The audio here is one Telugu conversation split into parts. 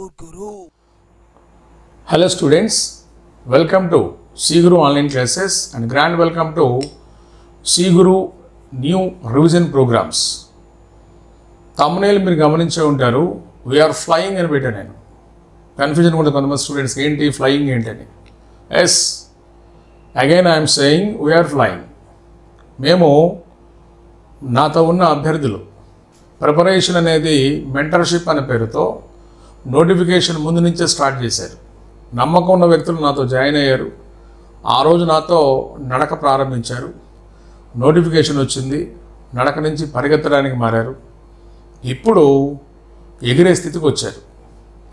Guru. Hello students, welcome to C Guru online classes and grand welcome to C Guru new revision programs. Thumbnail మీరు గమనించే ఉంటారు, we are flying అని పెట్టాను నేను. కన్ఫ్యూజన్ కూడా కొంతమంది స్టూడెంట్స్కి ఏంటి ఫ్లయింగ్ ఏంటని. Yes, again I'm saying we are flying. మేము నాతో ఉన్న అభ్యర్థులు ప్రిపరేషన్ అనేది మెంటర్షిప్ అనే పేరుతో నోటిఫికేషన్ ముందు నుంచే స్టార్ట్ చేశారు. నమ్మకం ఉన్న వ్యక్తులు నాతో జాయిన్ అయ్యారు. ఆ రోజు నాతో నడక ప్రారంభించారు. నోటిఫికేషన్ వచ్చింది, నడక నుంచి పరిగెత్తడానికి మారారు. ఇప్పుడు ఎగిరే స్థితికి వచ్చారు.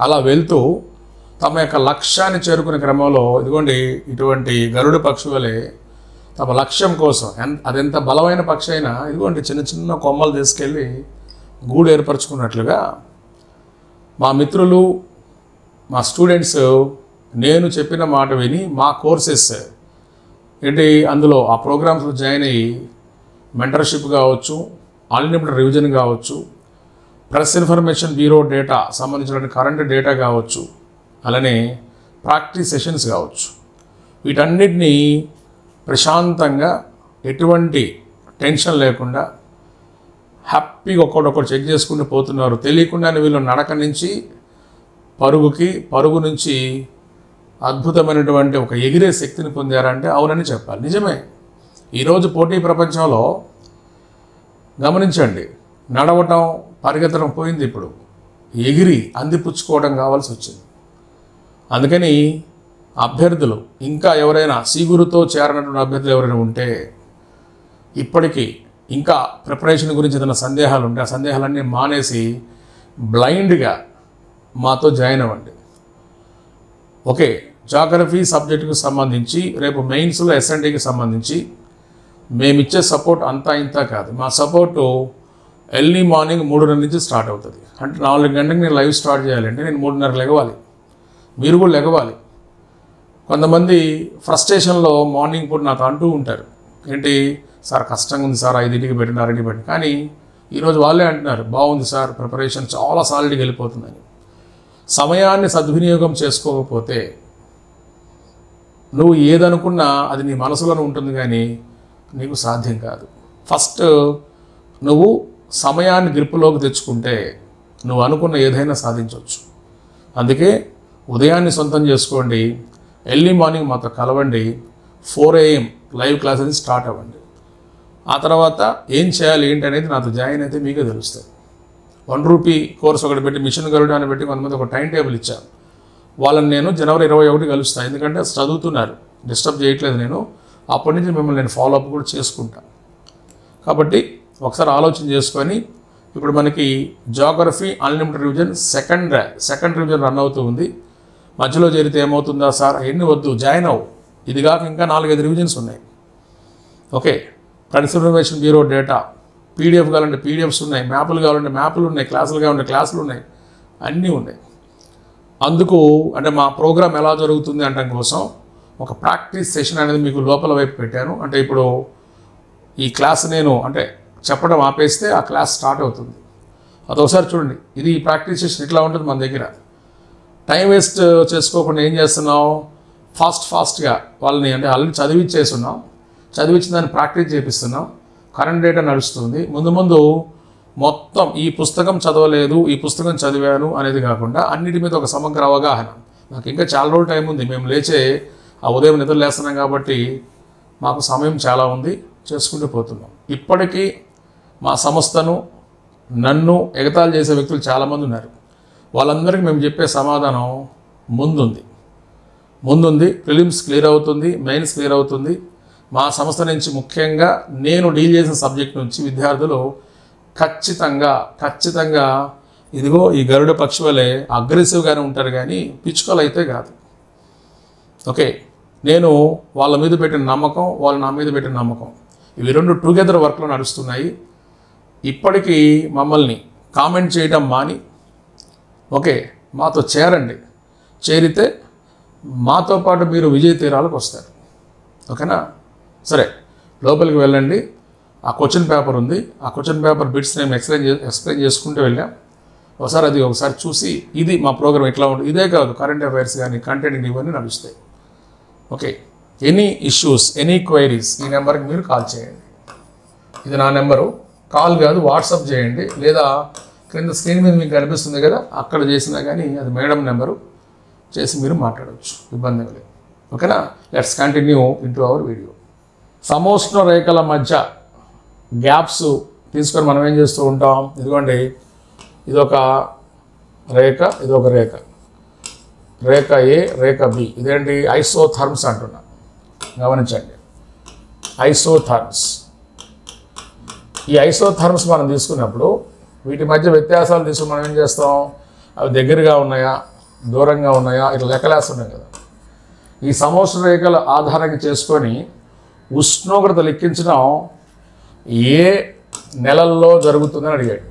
అలా వెళ్తూ తమ యొక్క లక్ష్యాన్ని చేరుకునే క్రమంలో ఇదిగోండి ఇటువంటి గరుడ పక్షి వలె తమ లక్ష్యం కోసం అదెంత బలమైన పక్షి అయినా ఇదిగోండి చిన్న చిన్న కొమ్మలు తీసుకెళ్ళి గూడు ఏర్పరచుకున్నట్లుగా మా మిత్రులు మా స్టూడెంట్స్ నేను చెప్పిన మాట విని మా కోర్సెస్ ఏంటి అందులో ఆ ప్రోగ్రామ్స్లో జాయిన్ అయ్యి మెంటర్షిప్ కావచ్చు, అన్లిమిటెడ్ రివిజన్ కావచ్చు, ప్రెస్ ఇన్ఫర్మేషన్ బ్యూరో డేటా సంబంధించిన కరెంట్ డేటా కావచ్చు, అలానే ప్రాక్టీస్ సెషన్స్ కావచ్చు, వీటన్నిటినీ ప్రశాంతంగా ఎటువంటి టెన్షన్ లేకుండా హ్యాపీగా ఒక్కొక్కటి చెక్ చేసుకుంటూ పోతున్నారు. తెలియకుండానే వీళ్ళు నడక నుంచి పరుగు నుంచి అద్భుతమైనటువంటి ఒక ఎగిరే శక్తిని పొందారంటే అవునని చెప్పాలి. నిజమే. ఈరోజు పోటీ ప్రపంచంలో గమనించండి, నడవటం పరిగెత్తడం పోయింది. ఇప్పుడు ఎగిరి అందిపుచ్చుకోవడం కావాల్సి వచ్చింది. అందుకని అభ్యర్థులు ఇంకా ఎవరైనా సీగురుతో చేరనటువంటి అభ్యర్థులు ఎవరైనా ఉంటే ఇప్పటికీ ఇంకా ప్రిపరేషన్ గురించి ఏదైనా సందేహాలు ఉంటే ఆ సందేహాలన్నీ మానేసి బ్లైండ్గా మాతో జాయిన్ అవ్వండి. ఓకే, జాగ్రఫీ సబ్జెక్టుకు సంబంధించి రేపు మెయిన్స్లో ఎస్ఎన్టీకి సంబంధించి మేమిచ్చే సపోర్ట్ అంతా ఇంత కాదు. మా సపోర్టు ఎర్లీ మార్నింగ్ 3:30 నుంచి స్టార్ట్ అవుతుంది. అంటే 4 గంటలకు నేను లైవ్ స్టార్ట్ చేయాలంటే నేను 3:30 లెగవాలి, మీరు కూడా లెగవాలి. కొంతమంది ఫ్రస్ట్రేషన్లో మార్నింగ్ పూట నాతో అంటూ ఉంటారు, ఏంటి సార్ కష్టంగా ఉంది సార్, 5ంటికి పెట్టిన 6ంటికి పెట్టిన. కానీ ఈరోజు వాళ్ళే అంటున్నారు బాగుంది సార్, ప్రిపరేషన్ చాలా సాలిడ్గా వెళ్ళిపోతుందని. సమయాన్ని సద్వినియోగం చేసుకోకపోతే నువ్వు ఏదనుకున్నా అది నీ మనసులోనే ఉంటుంది, కానీ నీకు సాధ్యం కాదు. ఫస్ట్ నువ్వు సమయాన్ని గ్రిప్పులోకి తెచ్చుకుంటే నువ్వు అనుకున్న ఏదైనా సాధించవచ్చు. అందుకే ఉదయాన్ని సొంతం చేసుకోండి, ఎర్లీ మార్నింగ్ మాతో కలవండి, 4 AM లైవ్ క్లాస్ అనేది స్టార్ట్ అవ్వండి. ఆ తర్వాత ఏం చేయాలి ఏంటి అనేది నాతో జాయిన్ అయితే మీకే తెలుస్తుంది. ₹1 కోర్స్ ఒకటి పెట్టి మిషన్ గరుడ అని పెట్టి కొంతమంది ఒక టైం టేబుల్ ఇచ్చాను. వాళ్ళని నేను జనవరి 21 కలుస్తాను. ఎందుకంటే చదువుతున్నారు, డిస్టర్బ్ చేయట్లేదు. నేను అప్పటి నుంచి మిమ్మల్ని నేను ఫాలోఅప్ కూడా చేసుకుంటాను. కాబట్టి ఒకసారి ఆలోచన చేసుకొని ఇప్పుడు మనకి geography unlimited revision second revision run అవుతూ ఉంది. మధ్యలో చేరితే ఏమవుతుందా సార్, ఎన్ని వద్దు, జాయిన్ అవ్వు. ఇది కాక ఇంకా 4-5 రివిజన్స్ ఉన్నాయి. Okay, press information bureau data, PDF కావాలంటే పీడిఎఫ్స్ ఉన్నాయి, మ్యాపులు కావాలంటే మ్యాపులు ఉన్నాయి, క్లాసులు కావాలంటే క్లాసులు ఉన్నాయి, అన్నీ ఉన్నాయి. అందుకు అంటే మా ప్రోగ్రామ్ ఎలా జరుగుతుంది అనడం కోసం ఒక ప్రాక్టీస్ సెషన్ అనేది మీకు లోపల వైపు పెట్టాను. అంటే ఇప్పుడు ఈ క్లాస్ నేను అంటే చెప్పడం ఆపేస్తే ఆ క్లాస్ స్టార్ట్ అవుతుంది. అదొకసారి చూడండి. ఇది ఈ ప్రాక్టీస్ సెషన్ ఇట్లా ఉంటుంది మన దగ్గర. టైం వేస్ట్ చేసుకోకుండా ఏం చేస్తున్నాం, ఫాస్ట్గా వాళ్ళని అంటే ఆల్రెడీ చదివిచ్చేస్తున్నాం, చదివించిన దాన్ని ప్రాక్టీస్ చేపిస్తున్నాం. కరెంట్ డేటా నడుస్తుంది. ముందు మొత్తం ఈ పుస్తకం చదవలేదు, ఈ పుస్తకం చదివాను అనేది కాకుండా అన్నిటి మీద ఒక సమగ్ర అవగాహన. నాకు ఇంకా చాలా రోజులు టైం ఉంది. మేము లేచే ఆ ఉదయం నిద్ర లేస్తున్నాం కాబట్టి మాకు సమయం చాలా ఉంది, చేసుకుంటూ పోతున్నాం. ఇప్పటికీ మా సంస్థను నన్ను ఎగతాళి చేసే వ్యక్తులు చాలామంది ఉన్నారు. వాళ్ళందరికీ మేము చెప్పే సమాధానం ముందుంది. ప్రిలిమ్స్ క్లియర్ అవుతుంది, మెయిన్స్ క్లియర్ అవుతుంది. మా సంస్థ నుంచి ముఖ్యంగా నేను డీల్ చేసిన సబ్జెక్ట్ నుంచి విద్యార్థులు ఖచ్చితంగా ఇదిగో ఈ గరుడ పక్షి వలె అగ్రెసివ్గానే ఉంటారు, కానీ పిచ్చుకలు అయితే కాదు. ఓకే, నేను వాళ్ళ మీద పెట్టిన నమ్మకం, వాళ్ళు నా మీద పెట్టిన నమ్మకం, ఇవి 2 టుగెదర్ వర్క్లో నడుస్తున్నాయి. ఇప్పటికీ మమ్మల్ని కామెంట్ చేయడం మాని ఓకే మాతో చేరండి. చేరితే మాతో పాటు మీరు విజయ తీరాలకు వస్తారు. ఓకేనా? సరే, లోపలికి వెళ్ళండి. ఆ క్వశ్చన్ పేపర్ ఉంది, ఆ క్వశ్చన్ పేపర్ బిట్స్ నేను ఎక్స్ప్లెయిన్ చేసుకుంటూ వెళ్ళాం. ఒకసారి చూసి ఇది మా ప్రోగ్రామ్ ఎట్లా ఉంటుంది. ఇదే కాదు, కరెంట్ అఫైర్స్ కానీ కంటెంట్ ఇవన్నీ నడుస్తాయి. Okay, any issues, any queries ఈ నెంబర్కి మీరు కాల్ చేయండి. ఇది నా నెంబరు, కాల్ కాదు వాట్సాప్ చేయండి, లేదా క్రింద స్క్రీన్ మీద మీకు కనిపిస్తుంది కదా అక్కడ చేసినా కానీ అది మేడం నెంబరు, చేసి మీరు మాట్లాడవచ్చు, ఇబ్బంది లేదు. ఓకేనా, let's continue into our video. సమోష్ణ రేఖల మధ్య గ్యాప్స్ తీసుకొని మనం ఏం చేస్తూ ఉంటాం, ఇదిగోండి ఇదొక రేఖ, ఇదొక రేఖ, రేఖ ఏ, రేఖ బి, ఇదేంటి ఐసోథర్మ్స్ అంటున్నా, గమనించండి ఐసోథర్మ్స్. ఈ ఐసోథర్మ్స్ మనం తీసుకున్నప్పుడు వీటి మధ్య వ్యత్యాసాలు తీసుకుని మనం ఏం చేస్తాం, అవి దగ్గరగా ఉన్నాయా దూరంగా ఉన్నాయా ఇట్లా లెక్కలేస్తున్నాం కదా. ఈ సమోష్ణ రేఖల ఆధారంగా చేసుకొని ఉష్ణోగ్రత లెక్కించడం ఏ నెలల్లో జరుగుతుందని అడిగాడు.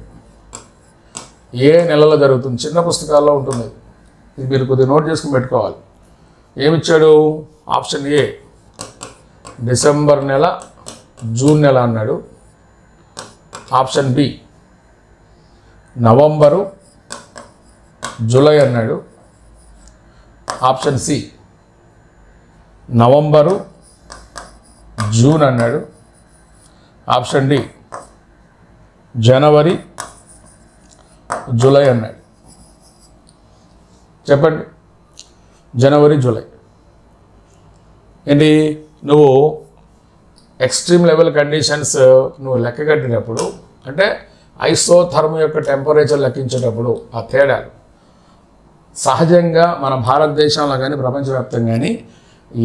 ఏ నెలలో జరుగుతుంది, చిన్న పుస్తకాల్లో ఉంటుంది, ఇది మీరు కొద్దిగా నోట్ చేసుకుని పెట్టుకోవాలి. ఏమిచ్చాడు, ఆప్షన్ ఏ డిసెంబర్ నెల, జూన్ నెల అన్నాడు. ఆప్షన్ బి నవంబరు, జూలై అన్నాడు. ఆప్షన్ సి నవంబరు, జూన్ అన్నాడు. ఆప్షన్ డి జనవరి, జూలై అన్నాడు. చెప్పండి, జనవరి, జూలై. ఏంటి, నువ్వు ఎక్స్ట్రీమ్ లెవెల్ కండిషన్స్ నువ్వు లెక్క కట్టినప్పుడు, అంటే ఐసోథర్మ్ యొక్క టెంపరేచర్ లెక్కించేటప్పుడు ఆ తేడాలు సహజంగా మన భారతదేశంలో కానీ ప్రపంచవ్యాప్తంగా కానీ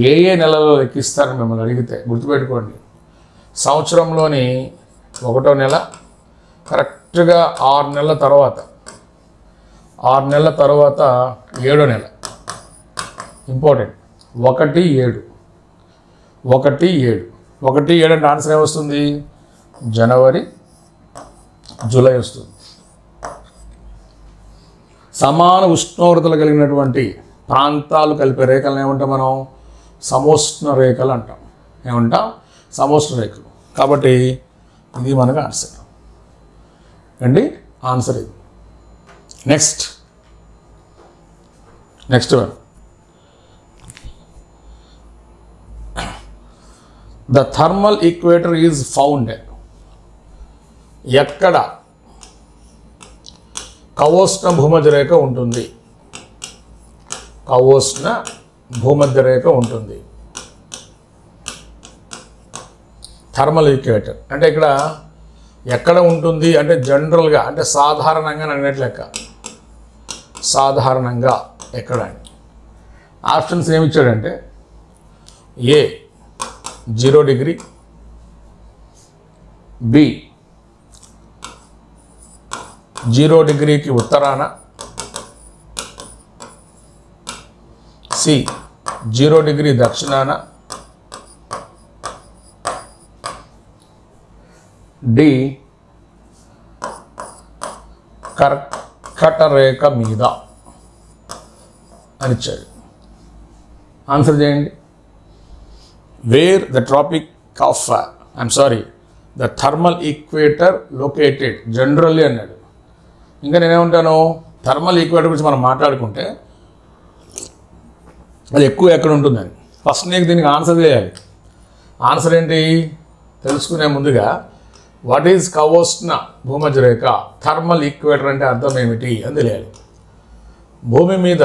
ఏ ఏ నెలలో లెక్కిస్తారని మిమ్మల్ని అడిగితే గుర్తుపెట్టుకోండి, సంవత్సరంలోని 1వ నెల కరెక్ట్గా 6 నెలల తర్వాత, 6 నెలల తర్వాత 7వ నెల, ఇంపార్టెంట్, 1-7 అంటే ఆన్సర్ ఏమొస్తుంది, జనవరి, జూలై వస్తుంది. సమాన ఉష్ణోగ్రతలు కలిగినటువంటి ప్రాంతాలు కలిపే రేఖలను ఏమంటాం మనం, సమోష్ణ రేఖలు అంటాం. ఏమంటాం, సమోష్ణ రేఖలు. కాబట్టి ఇది మనకు ఆన్సర్ అండి, ఆన్సర్ ఇది. Next one, the thermal equator is found. ఎక్కడ కవోష్ణ భూమధ్య రేఖ ఉంటుంది, కవోష్ణ భూమధ్య రేఖ ఉంటుంది. థర్మల్ ఈక్వేటర్ అంటే ఇక్కడ ఎక్కడ ఉంటుంది అంటే జనరల్గా, అంటే సాధారణంగా అన్నట్టు లెక్క, సాధారణంగా ఎక్కడ అని. ఆప్షన్స్ ఏమిచ్చాడంటే ఏ 0 డిగ్రీ, బి 0 డిగ్రీకి ఉత్తరాన, సి 0 డిగ్రీ దక్షిణాన, డి కర్కట రేఖ మీద అని ఇచ్చాడు. ఆన్సర్ చేయండి. Where the tropic of the thermal equator located generally అన్నాడు. ఇంకా నేనేమంటాను, థర్మల్ ఈక్వేటర్ గురించి మనం మాట్లాడుకుంటే అది ఎక్కువ ఎక్కడ ఉంటుందని. ఫస్ట్ నీకు దీనికి ఆన్సర్ చేయాలి. ఆన్సర్ ఏంటి తెలుసుకునే ముందుగా వాట్ ఈజ్ కవోష్ణ భూమధ్య రేఖ, థర్మల్ ఈక్వేటర్ అంటే అర్థం ఏమిటి అని తెలియాలి. భూమి మీద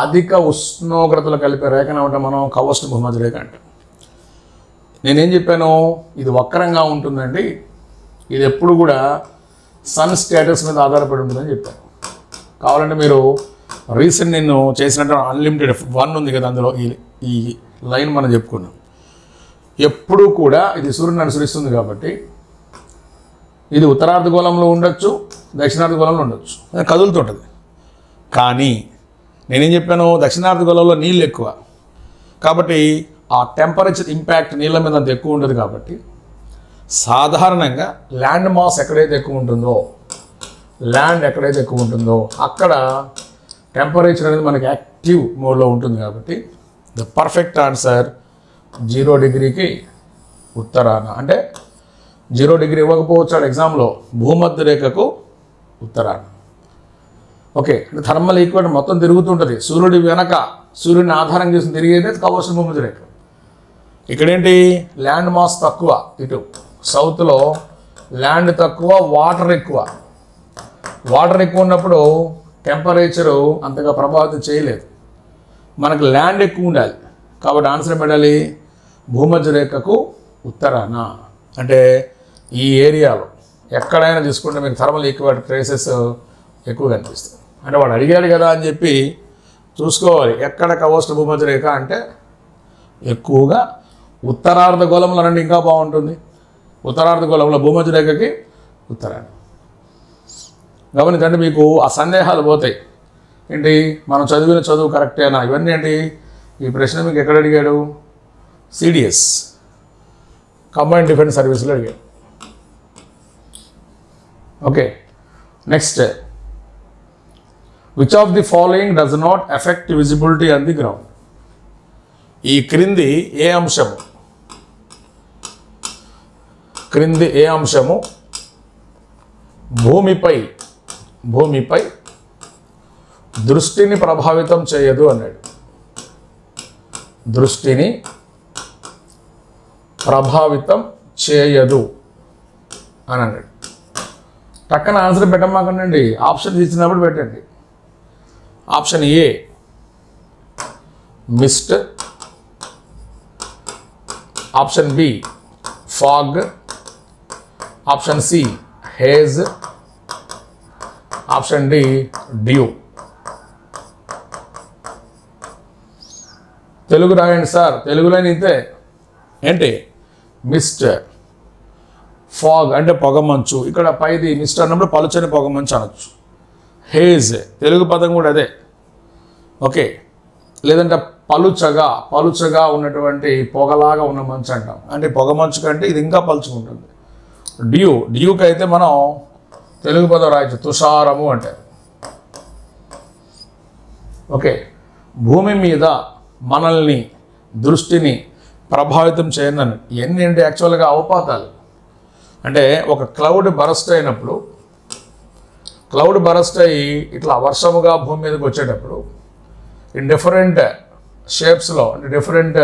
అధిక ఉష్ణోగ్రతలు కలిపే రేఖను ఉంటాం మనం కవోష్ణ భూమధ్య రేఖ అంటాం. నేనేం చెప్పాను, ఇది వక్రంగా ఉంటుందండి, ఇది ఎప్పుడు కూడా సన్ స్టేటస్ మీద ఆధారపడి ఉంటుందని చెప్పాను. కావాలంటే మీరు రీసెంట్ నేను చేసినట్టు అన్లిమిటెడ్ 1 ఉంది కదా, అందులో ఈ లైన్ మనం చెప్పుకున్నాం. ఎప్పుడూ కూడా ఇది సూర్యుని అనుసరిస్తుంది కాబట్టి ఇది ఉత్తరార్ధగోళంలో ఉండొచ్చు, దక్షిణార్ధగోళంలో ఉండొచ్చు, కదులుతుంటుంది. కానీ నేనేం చెప్పాను, దక్షిణార్ధగోళంలో నీళ్ళు ఎక్కువ కాబట్టి ఆ టెంపరేచర్ ఇంపాక్ట్ నీళ్ళ మీద అంత ఎక్కువ ఉండదు. కాబట్టి సాధారణంగా ల్యాండ్ మాస్ ఎక్కడైతే ఎక్కువ ఉంటుందో, ల్యాండ్ ఎక్కడైతే ఎక్కువ ఉంటుందో అక్కడ టెంపరేచర్ అనేది మనకి యాక్టివ్ మోడ్లో ఉంటుంది. కాబట్టి ద పర్ఫెక్ట్ ఆన్సర్ 0 డిగ్రీకి ఉత్తరాన, అంటే 0 డిగ్రీ ఇవ్వకపోవచ్చు ఎగ్జామ్లో, భూమధ్య రేఖకు ఉత్తరాన. ఓకే, అంటే థర్మల్ ఈక్వేటర్ మొత్తం తిరుగుతుంటుంది. సూర్యుడి వెనక సూర్యుడిని ఆధారం చేసుకుని తిరిగేదే కవోష్ణ భూమధ్య రేఖ. ఇక్కడేంటి ల్యాండ్ మాస్ తక్కువ, ఇటు సౌత్లో ల్యాండ్ తక్కువ, వాటర్ ఎక్కువ. వాటర్ ఎక్కువ ఉన్నప్పుడు టెంపరేచరు అంతగా ప్రభావితం చేయలేదు. మనకు ల్యాండ్ ఎక్కువ ఉండాలి కాబట్టి ఆన్సర్ పెట్టాలి భూమధ్య రేఖకు ఉత్తరాన. అంటే ఈ ఏరియాలో ఎక్కడైనా తీసుకుంటే మీకు థర్మల్ ఈక్వేటర్ ట్రేసెస్ ఎక్కువ కనిపిస్తాయి. అంటే వాడు అడిగాడు కదా అని చెప్పి చూసుకోవాలి. ఎక్కడ కవోష్ణ భూమధ్య రేఖ అంటే ఎక్కువగా ఉత్తరార్ధగోళంలో అనండి ఇంకా బాగుంటుంది. ఉత్తరార్ధగోళంలో భూమధ్య రేఖకి ఉత్తరాన. గమనించండి, మీకు ఆ సందేహాలు పోతాయి. ఏంటి మనం చదివిన చదువు కరెక్టేనా ఇవన్నీ ఏంటి. ఈ ప్రశ్న మీకు ఎక్కడ అడిగాడు? సిడిఎస్ కంబైన్డ్ డిఫెన్స్ సర్వీస్లో అడిగాడు. Okay, next, which of the following does not effect visibility on the ground? ఈ క్రింది ఏ అంశము భూమిపై దృష్టిని ప్రభావితం చేయదు అన్నాడు. దృష్టిని ప్రభావితం చేయదు అని అన్నాడు. టక్కన ఆన్సర్ పెట్టమాకండి, ఆప్షన్ ఇచ్చినప్పుడు పెట్టండి. Option A mist, option B fog, option C haze, option D dew. Telugu రాయండి సార్, తెలుగులోని ఇంతే. ఏంటి మిస్ట్, ఫాగ్ అంటే పొగమంచు. ఇక్కడ పైది మిస్ట్ అన్నప్పుడు పలుచని పొగమంచు అనొచ్చు. హేజ్ తెలుగు పదం కూడా అదే. ఓకే, లేదంటే పలుచగా ఉన్నటువంటి పొగలాగా ఉన్న మంచు అంటాం. అంటే పొగమంచు కంటే ఇది ఇంకా పలుచుకుంటుంది. డ్యూకి అయితే మనం తెలుగు పదం రాయొచ్చు, తుషారము అంటే. ఓకే, భూమి మీద మనల్ని దృష్టిని ప్రభావితం చేయనని ఇవన్నీ ఏంటి యాక్చువల్గా అవపాతాలు. అంటే ఒక క్లౌడ్ బరస్ట్ అయినప్పుడు, క్లౌడ్ బరస్ట్ అయ్యి ఇట్లా వర్షముగా భూమి మీదకి వచ్చేటప్పుడు ఇన్ డిఫరెంట్ షేప్స్లో అంటే డిఫరెంట్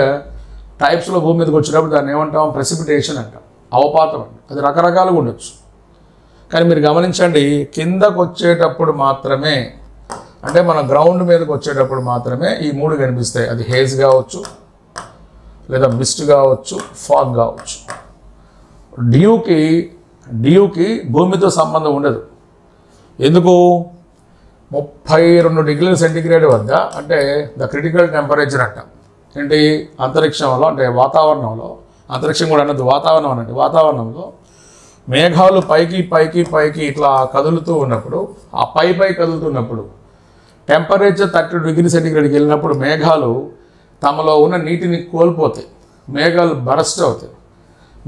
టైప్స్లో భూమి మీదకి వచ్చేటప్పుడు దాన్ని ఏమంటాం? ప్రెసిపిటేషన్ అంటాం, అవపాతం అండి. అది రకరకాలుగా ఉండొచ్చు. కానీ మీరు గమనించండి, కిందకు వచ్చేటప్పుడు మాత్రమే, అంటే మన గ్రౌండ్ మీదకి వచ్చేటప్పుడు మాత్రమే ఈ మూడు కనిపిస్తాయి. అది హేజ్ కావచ్చు, లేదా మిస్ట్ కావచ్చు, ఫాగ్ కావచ్చు. డ్యూకి భూమితో సంబంధం ఉండదు. ఎందుకు? 32 డిగ్రీల సెంటిగ్రేడ్ వద్ద, అంటే ద క్రిటికల్ టెంపరేచర్ అంటాం. ఏంటి అంతరిక్షంలో, అంటే వాతావరణంలో, అంతరిక్షం కూడా అన్నది వాతావరణం అనండి. వాతావరణంలో మేఘాలు పైకి ఇట్లా కదులుతూ ఉన్నప్పుడు, ఆ పై కదులుతున్నప్పుడు టెంపరేచర్ 30 డిగ్రీ సెంటిగ్రేడ్కి వెళ్ళినప్పుడు మేఘాలు తమలో ఉన్న నీటిని కోల్పోతాయి, మేఘాలు బరస్ట్ అవుతాయి.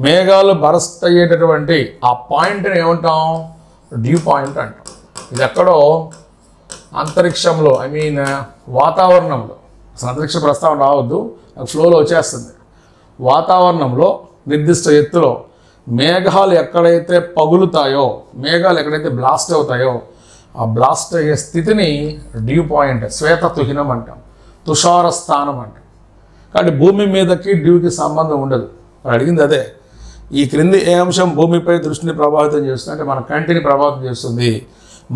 మేఘాలు బరస్ట్ అయ్యేటటువంటి ఆ పాయింట్ని ఏమంటాం? డ్యూ పాయింట్ అంటాం. ఇది ఎక్కడో అంతరిక్షంలో, వాతావరణంలో, అసలు అంతరిక్ష ప్రస్తావన రావద్దు, ఫ్లోలో వచ్చేస్తుంది. వాతావరణంలో నిర్దిష్ట ఎత్తులో మేఘాలు ఎక్కడైతే పగులుతాయో, మేఘాలు ఎక్కడైతే బ్లాస్ట్ అవుతాయో, ఆ బ్లాస్ట్ అయ్యే స్థితిని డ్యూ పాయింట్, శ్వేత తుహినం అంటాం, తుషార స్థానం అంటాం. కాబట్టి భూమి మీదకి డ్యూకి సంబంధం ఉండదు. అడిగింది అదే. ఈ క్రింది ఏ అంశం భూమిపై దృష్టిని ప్రభావితం చేస్తుంది అంటే మన కంటిని ప్రభావితం చేస్తుంది?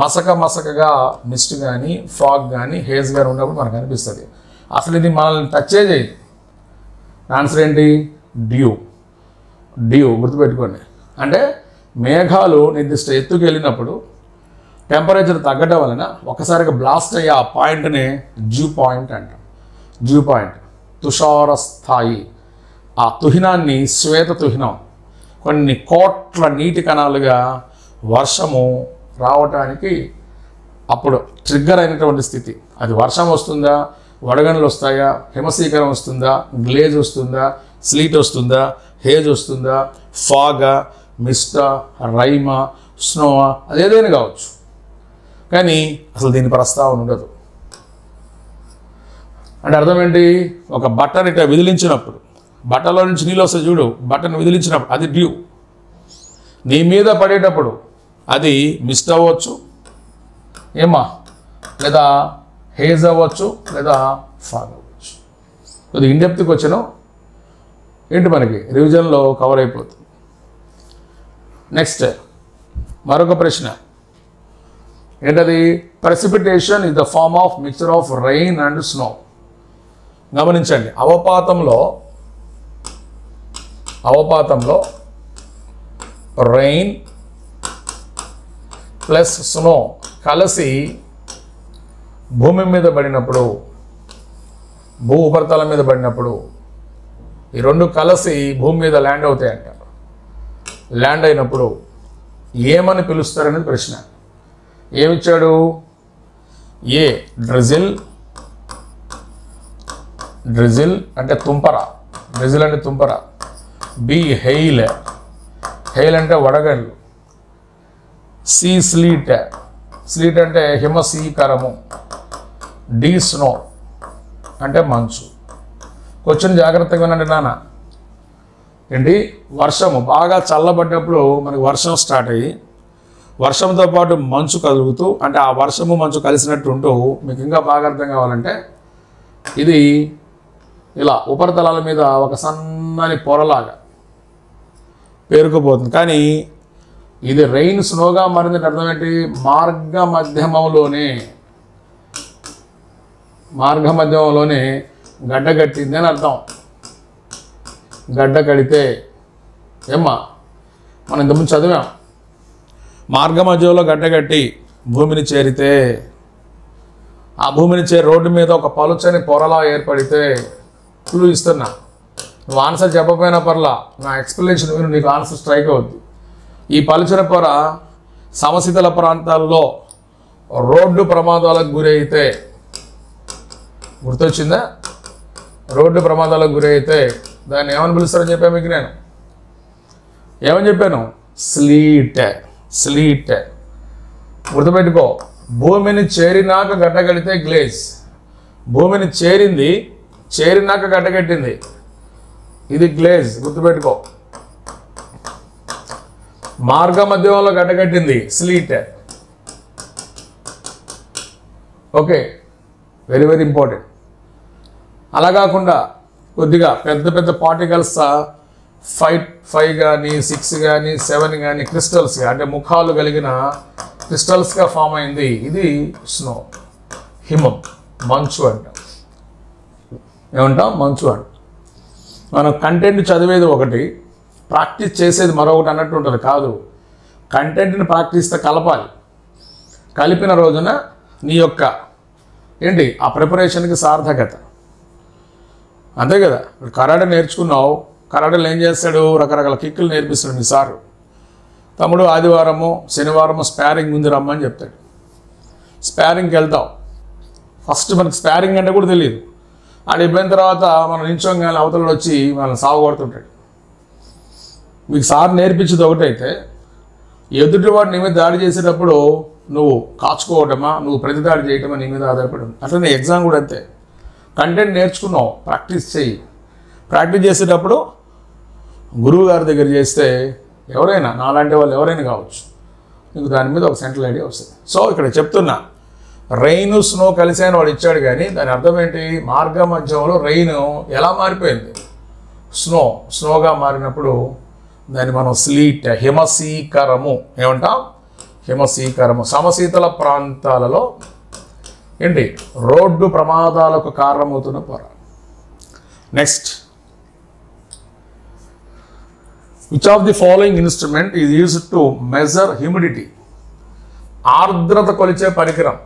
మసకగా మిస్ట్ కానీ, ఫాగ్ కానీ, హేజ్ కానీ ఉన్నప్పుడు మనకు అనిపిస్తుంది. అసలు ఇది మనల్ని టచ్ చేయదు. ఆన్సర్ ఏంటి? డ్యూ గుర్తుపెట్టుకోండి. అంటే మేఘాలు నిర్దిష్ట ఎత్తుకు వెళ్ళినప్పుడు టెంపరేచర్ తగ్గడం వలన ఒక్కసారిగా బ్లాస్ట్ అయ్యే ఆ పాయింట్ని డ్యూ పాయింట్ అంటాం. డ్యూ పాయింట్ తుషార స్థాయి. ఆ తుహినాన్ని శ్వేత తుహినం, కొన్ని కోట్ల నీటి కణాలుగా వర్షము రావటానికి అప్పుడు ట్రిగ్గర్ అయినటువంటి స్థితి. అది వర్షం వస్తుందా, వడగండ్లు వస్తాయా, హిమశీకరం వస్తుందా, గ్లేజ్ వస్తుందా, స్లీట్ వస్తుందా, హేజ్ వస్తుందా, ఫాగా, మిస్టా, రైమా, స్నోవా, అది ఏదైనా కావచ్చు. కానీ అసలు దీని ప్రస్తావన ఉండదు. అంటే అర్థం ఏంటి? ఒక బట్టను ఇట్లా విదిలించినప్పుడు, బట్టలో నుంచి నీళ్ళు వస్తాయి చూడు, బట్టను విదిలించినప్పుడు అది డ్యూ. నీ మీద పడేటప్పుడు అది మిస్ట్ అవ్వచ్చు, లేదా హేజ్ అవ్వచ్చు, లేదా ఫాగ్ అవ్వచ్చు. కొద్దిగా ఇన్డెప్త్కి వచ్చాను, ఏంటి మనకి రివిజన్లో కవర్ అయిపోతుంది. నెక్స్ట్ మరొక ప్రశ్న ఏంటది? Precipitation is the form of mixture of rain and snow. గమనించండి, అవపాతంలో రెయిన్ ప్లస్ స్నో కలిసి భూమి మీద పడినప్పుడు, భూ ఉపరితలం మీద పడినప్పుడు, ఈ రెండు కలిసి భూమి మీద ల్యాండ్ అవుతాయి అంటారు. ల్యాండ్ అయినప్పుడు ఏమని పిలుస్తారనేది ప్రశ్న. ఏమిచ్చాడు? ఏ డ్రిజిల్, డ్రిజిల్ అంటే తుంపర, డ్రిజిల్ అంటే తుంపర. బి హెయిల్, హెయిల్ అంటే వడగళ్ళు. సి స్లీట్, స్లీట్ అంటే హిమశీకరము. డి స్నో అంటే మంచు. క్వశ్చన్ జాగ్రత్తగా వినండి నాన్న. ఏంటి? వర్షము బాగా చల్లబడ్డప్పుడు మనకి వర్షం స్టార్ట్ అయ్యి వర్షంతో పాటు మంచు కదులుతూ, అంటే ఆ వర్షము మంచు కలిసినట్టు ఉంటూ, మీకు ఇంకా బాగా అర్థం కావాలంటే ఇది ఇలా ఉపరితలాల మీద ఒక సన్నని పొరలాగా పేరుకుపోతుంది. కానీ ఇది రెయిన్ స్నోగా మారిందంటే అర్థం ఏంటి? మార్గమధ్యంలోనే గడ్డ కట్టింది అని అర్థం. గడ్డ కడితే ఏమ్మా మనం ఇంతకుముందు చదివాం, మార్గమధ్యంలో గడ్డ కట్టి భూమిని చేరితే, ఆ భూమిని రోడ్డు మీద ఒక పలుచని పొరలా ఏర్పడితే, క్లూ ఇస్తున్నా, నువ్వు ఆన్సర్ చెప్పకపోయినా పర్లా, నా ఎక్స్ప్లెనేషన్ విను, నీకు ఆన్సర్ స్ట్రైక్ అవుద్ది. ఈ పలుచని పొర సమశీతల ప్రాంతాల్లో రోడ్డు ప్రమాదాలకు గురి అయితే, గుర్తొచ్చిందా? రోడ్డు ప్రమాదాలకు గురి అయితే దాన్ని ఏమని పిలుస్తారని చెప్పాను మీకు. నేను ఏమని చెప్పాను? స్లీట్. స్లీట్ గుర్తుపెట్టుకో. భూమిని చేరినాక గడ్డగడితే గ్లేజ్. భూమిని చేరినాక గడ్డగట్టింది, ఇది గ్లేజ్. గుర్తుపెట్టుకో. మార్గ మధ్యంలో గడ్డగట్టింది sleet. Okay, very very important. అలా కాకుండా కొద్దిగా పెద్ద పెద్ద పార్టికల్స్ 5 కానీ 6 కానీ 7 కానీ క్రిస్టల్స్గా, అంటే ముఖాలు కలిగిన క్రిస్టల్స్గా ఫామ్ అయింది, ఇది స్నో, హిమం, మంచు అంటాం. ఏమంటాం? మంచు అంటాం. మనం కంటెంట్ చదివేది ఒకటి, ప్రాక్టీస్ చేసేది మరొకటి అన్నట్టు ఉంటుంది. కాదు, కంటెంట్ని ప్రాక్టీస్తో కలపాలి. కలిపిన రోజున నీ యొక్క ఏంటి ఆ ప్రిపరేషన్కి సార్థకత. అంతే కదా. కరాటే నేర్చుకున్నావు, కరాటేలో ఏం చేస్తాడు? రకరకాల కిక్కులు నేర్పిస్తాడు మీ సారు. తమ్ముడు ఆదివారము శనివారము స్పారింగ్ ముందు రమ్మని చెప్తాడు. స్పారింగ్కి వెళ్తావు. ఫస్ట్ మనకు స్పారింగ్ అంటే కూడా తెలియదు. ఆడ అయిపోయిన తర్వాత మనం నించోగానే అవతల వచ్చి మనల్ని సాగుపడుతుంటాడు. మీకు సార్ నేర్పించేది ఒకటైతే, ఎదుటివాడు నీ మీద దాడి చేసేటప్పుడు నువ్వు కాచుకోవటమా, నువ్వు ప్రతిదాడి చేయటమా నీ మీద ఆధారపడి ఉంది. అట్లనే ఎగ్జామ్ కూడా అంతే. కంటెంట్ నేర్చుకున్నావు, ప్రాక్టీస్ చేయి. ప్రాక్టీస్ చేసేటప్పుడు గురువు గారి దగ్గర చేస్తే ఎవరైనా, నాలాంటి వాళ్ళు ఎవరైనా కావచ్చు, నీకు దాని మీద ఒక సెంట్రల్ ఐడియా వస్తుంది. సో ఇక్కడ చెప్తున్నా, రెయిన్ స్నో కలిసి అని వాడు ఇచ్చాడు, కానీ దాని అర్థం ఏంటి? మార్గ మధ్యంలో రెయిన్ ఎలా మారిపోయింది? స్నోగా మారినప్పుడు దాన్ని మనం స్లీట్, హిమశీకరము ఏమంటాం? హిమశీకరము. సమశీతల ప్రాంతాలలో ఏంటి? రోడ్డు ప్రమాదాలకు కారణమవుతున్న పొర. Next, which of the following instrument is used to measure humidity? ఆర్ద్రత కొలిచే పరికరం.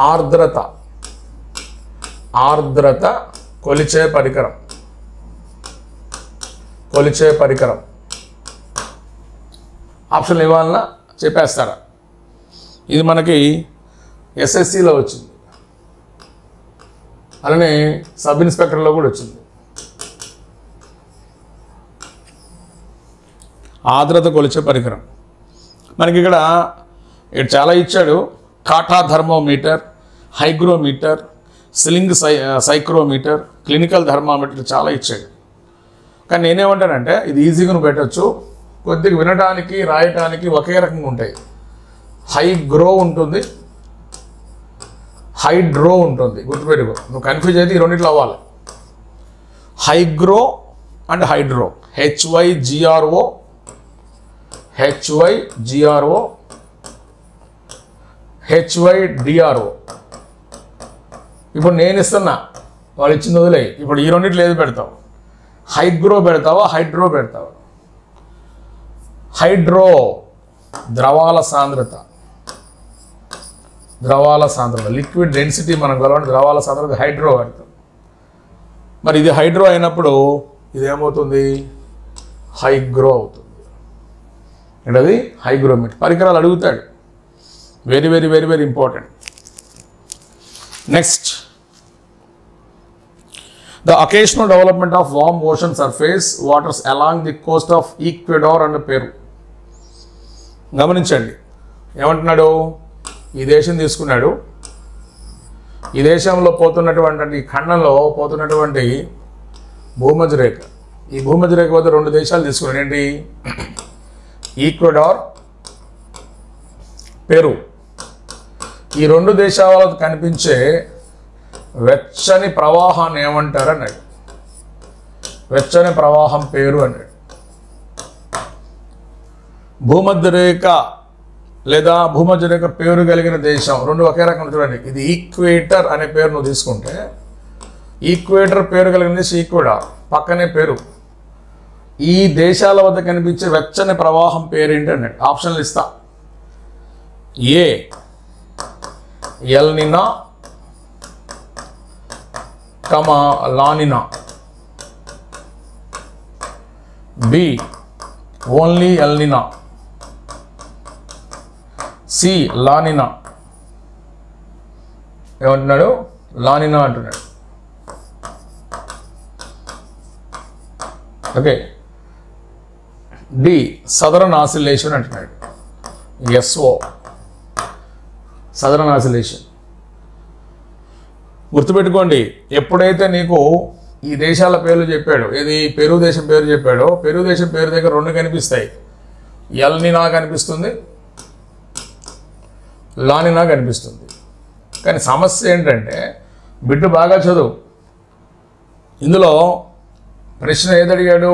ఆర్ద్రత కొలిచే పరికరం. ఆప్షన్ ఇవ్వాలన్నా చెప్పేస్తారా? ఇది మనకి ఎస్ఎస్సిలో వచ్చింది, అలానే సబ్ ఇన్స్పెక్టర్లో కూడా వచ్చింది. ఆర్ద్రత కొలిచే పరికరం. మనకి ఇక్కడ చాలా ఇచ్చాడు. Kata thermometer, hygrometer, sling psychrometer, clinical thermometer చాలా ఇచ్చాడు. కానీ నేనేమంటానంటే, ఇది ఈజీగా నువ్వు పెట్టచ్చు, కొద్దిగా వినడానికి రాయటానికి ఒకే రకంగా ఉంటాయి. హైగ్రో ఉంటుంది, హైడ్రో ఉంటుంది, గుర్తుపెట్టుకో. నువ్వు కన్ఫ్యూజ్ అయితే ఈ రెండిట్లో అవ్వాలి. Hygro and hydro. HYGRO HYDRO. ఇప్పుడు నేను ఇస్తున్నా, వాళ్ళు ఇచ్చింది వదిలే. ఇప్పుడు ఈ రెండిట్లో ఏది పెడతావు? హైగ్రో పెడతావా, హైడ్రో పెడతావా? హైడ్రో ద్రవాల సాంద్రత, లిక్విడ్ డెన్సిటీ మనం కొలవండి, ద్రవాల సాంద్రత హైడ్రో పెడతాం. మరి ఇది హైడ్రో అయినప్పుడు ఇదేమవుతుంది? హైగ్రో అవుతుంది. అంటే అది హైగ్రోమీటర్. పరికరాలు అడుగుతాడు, very very very very important. Next, the occasional development of warm ocean surface waters along the coast of Ecuador and Peru. గమనించండి, ఏమంటున్నాడు? ఈ దేశం తీసుకున్నాడు. ఈ దేశంలో పోతున్నటువంటి, ఈ ఖండంలో పోతున్నటువంటి భూమధ్య రేఖ, ఈ భూమధ్య రేఖ వద్ద రెండు దేశాలు తీసుకున్నాడు. ఏంటి? Ecuador, Peru. ఈ రెండు దేశాలకు కనిపించే వెచ్చని ప్రవాహాన్ని ఏమంటారు అన్నాడు. వెచ్చని ప్రవాహం పేరు అన్నాడు. భూమధ్య రేఖ లేదా భూమధ్య రేఖ పేరు కలిగిన దేశం రెండు ఒకే రకం. చూడండి, ఇది ఈక్వేటర్ అనే పేరు నువ్వు తీసుకుంటే, ఈక్వేటర్ పేరు కలిగిన దేశం ఈక్వెడార్, పక్కనే పెరు. ఈ దేశాల వద్ద కనిపించే వెచ్చని ప్రవాహం పేరు ఏంటి అన్నాడు. ఆప్షన్లు ఇస్తా. A El Nino, La Nina. B only El Nino. C La Nina. ఏమంటున్నాడు? లానినా అంటున్నాడు. ఓకే. డి సదరన్ ఆసిలేషన్ అంటున్నాడు. SO southern oscillation. గుర్తుపెట్టుకోండి, ఎప్పుడైతే నీకు ఈ దేశాల పేర్లు చెప్పాడు, ఏది పెరు దేశం పేరు చెప్పాడో, పెరు దేశం పేరు దగ్గర రెండు కనిపిస్తాయి. ఎల్ నినా కనిపిస్తుంది, లానినా కనిపిస్తుంది. కానీ సమస్య ఏంటంటే, బిడ్డ బాగా చదువు. ఇందులో ప్రశ్న ఏదడిగాడు?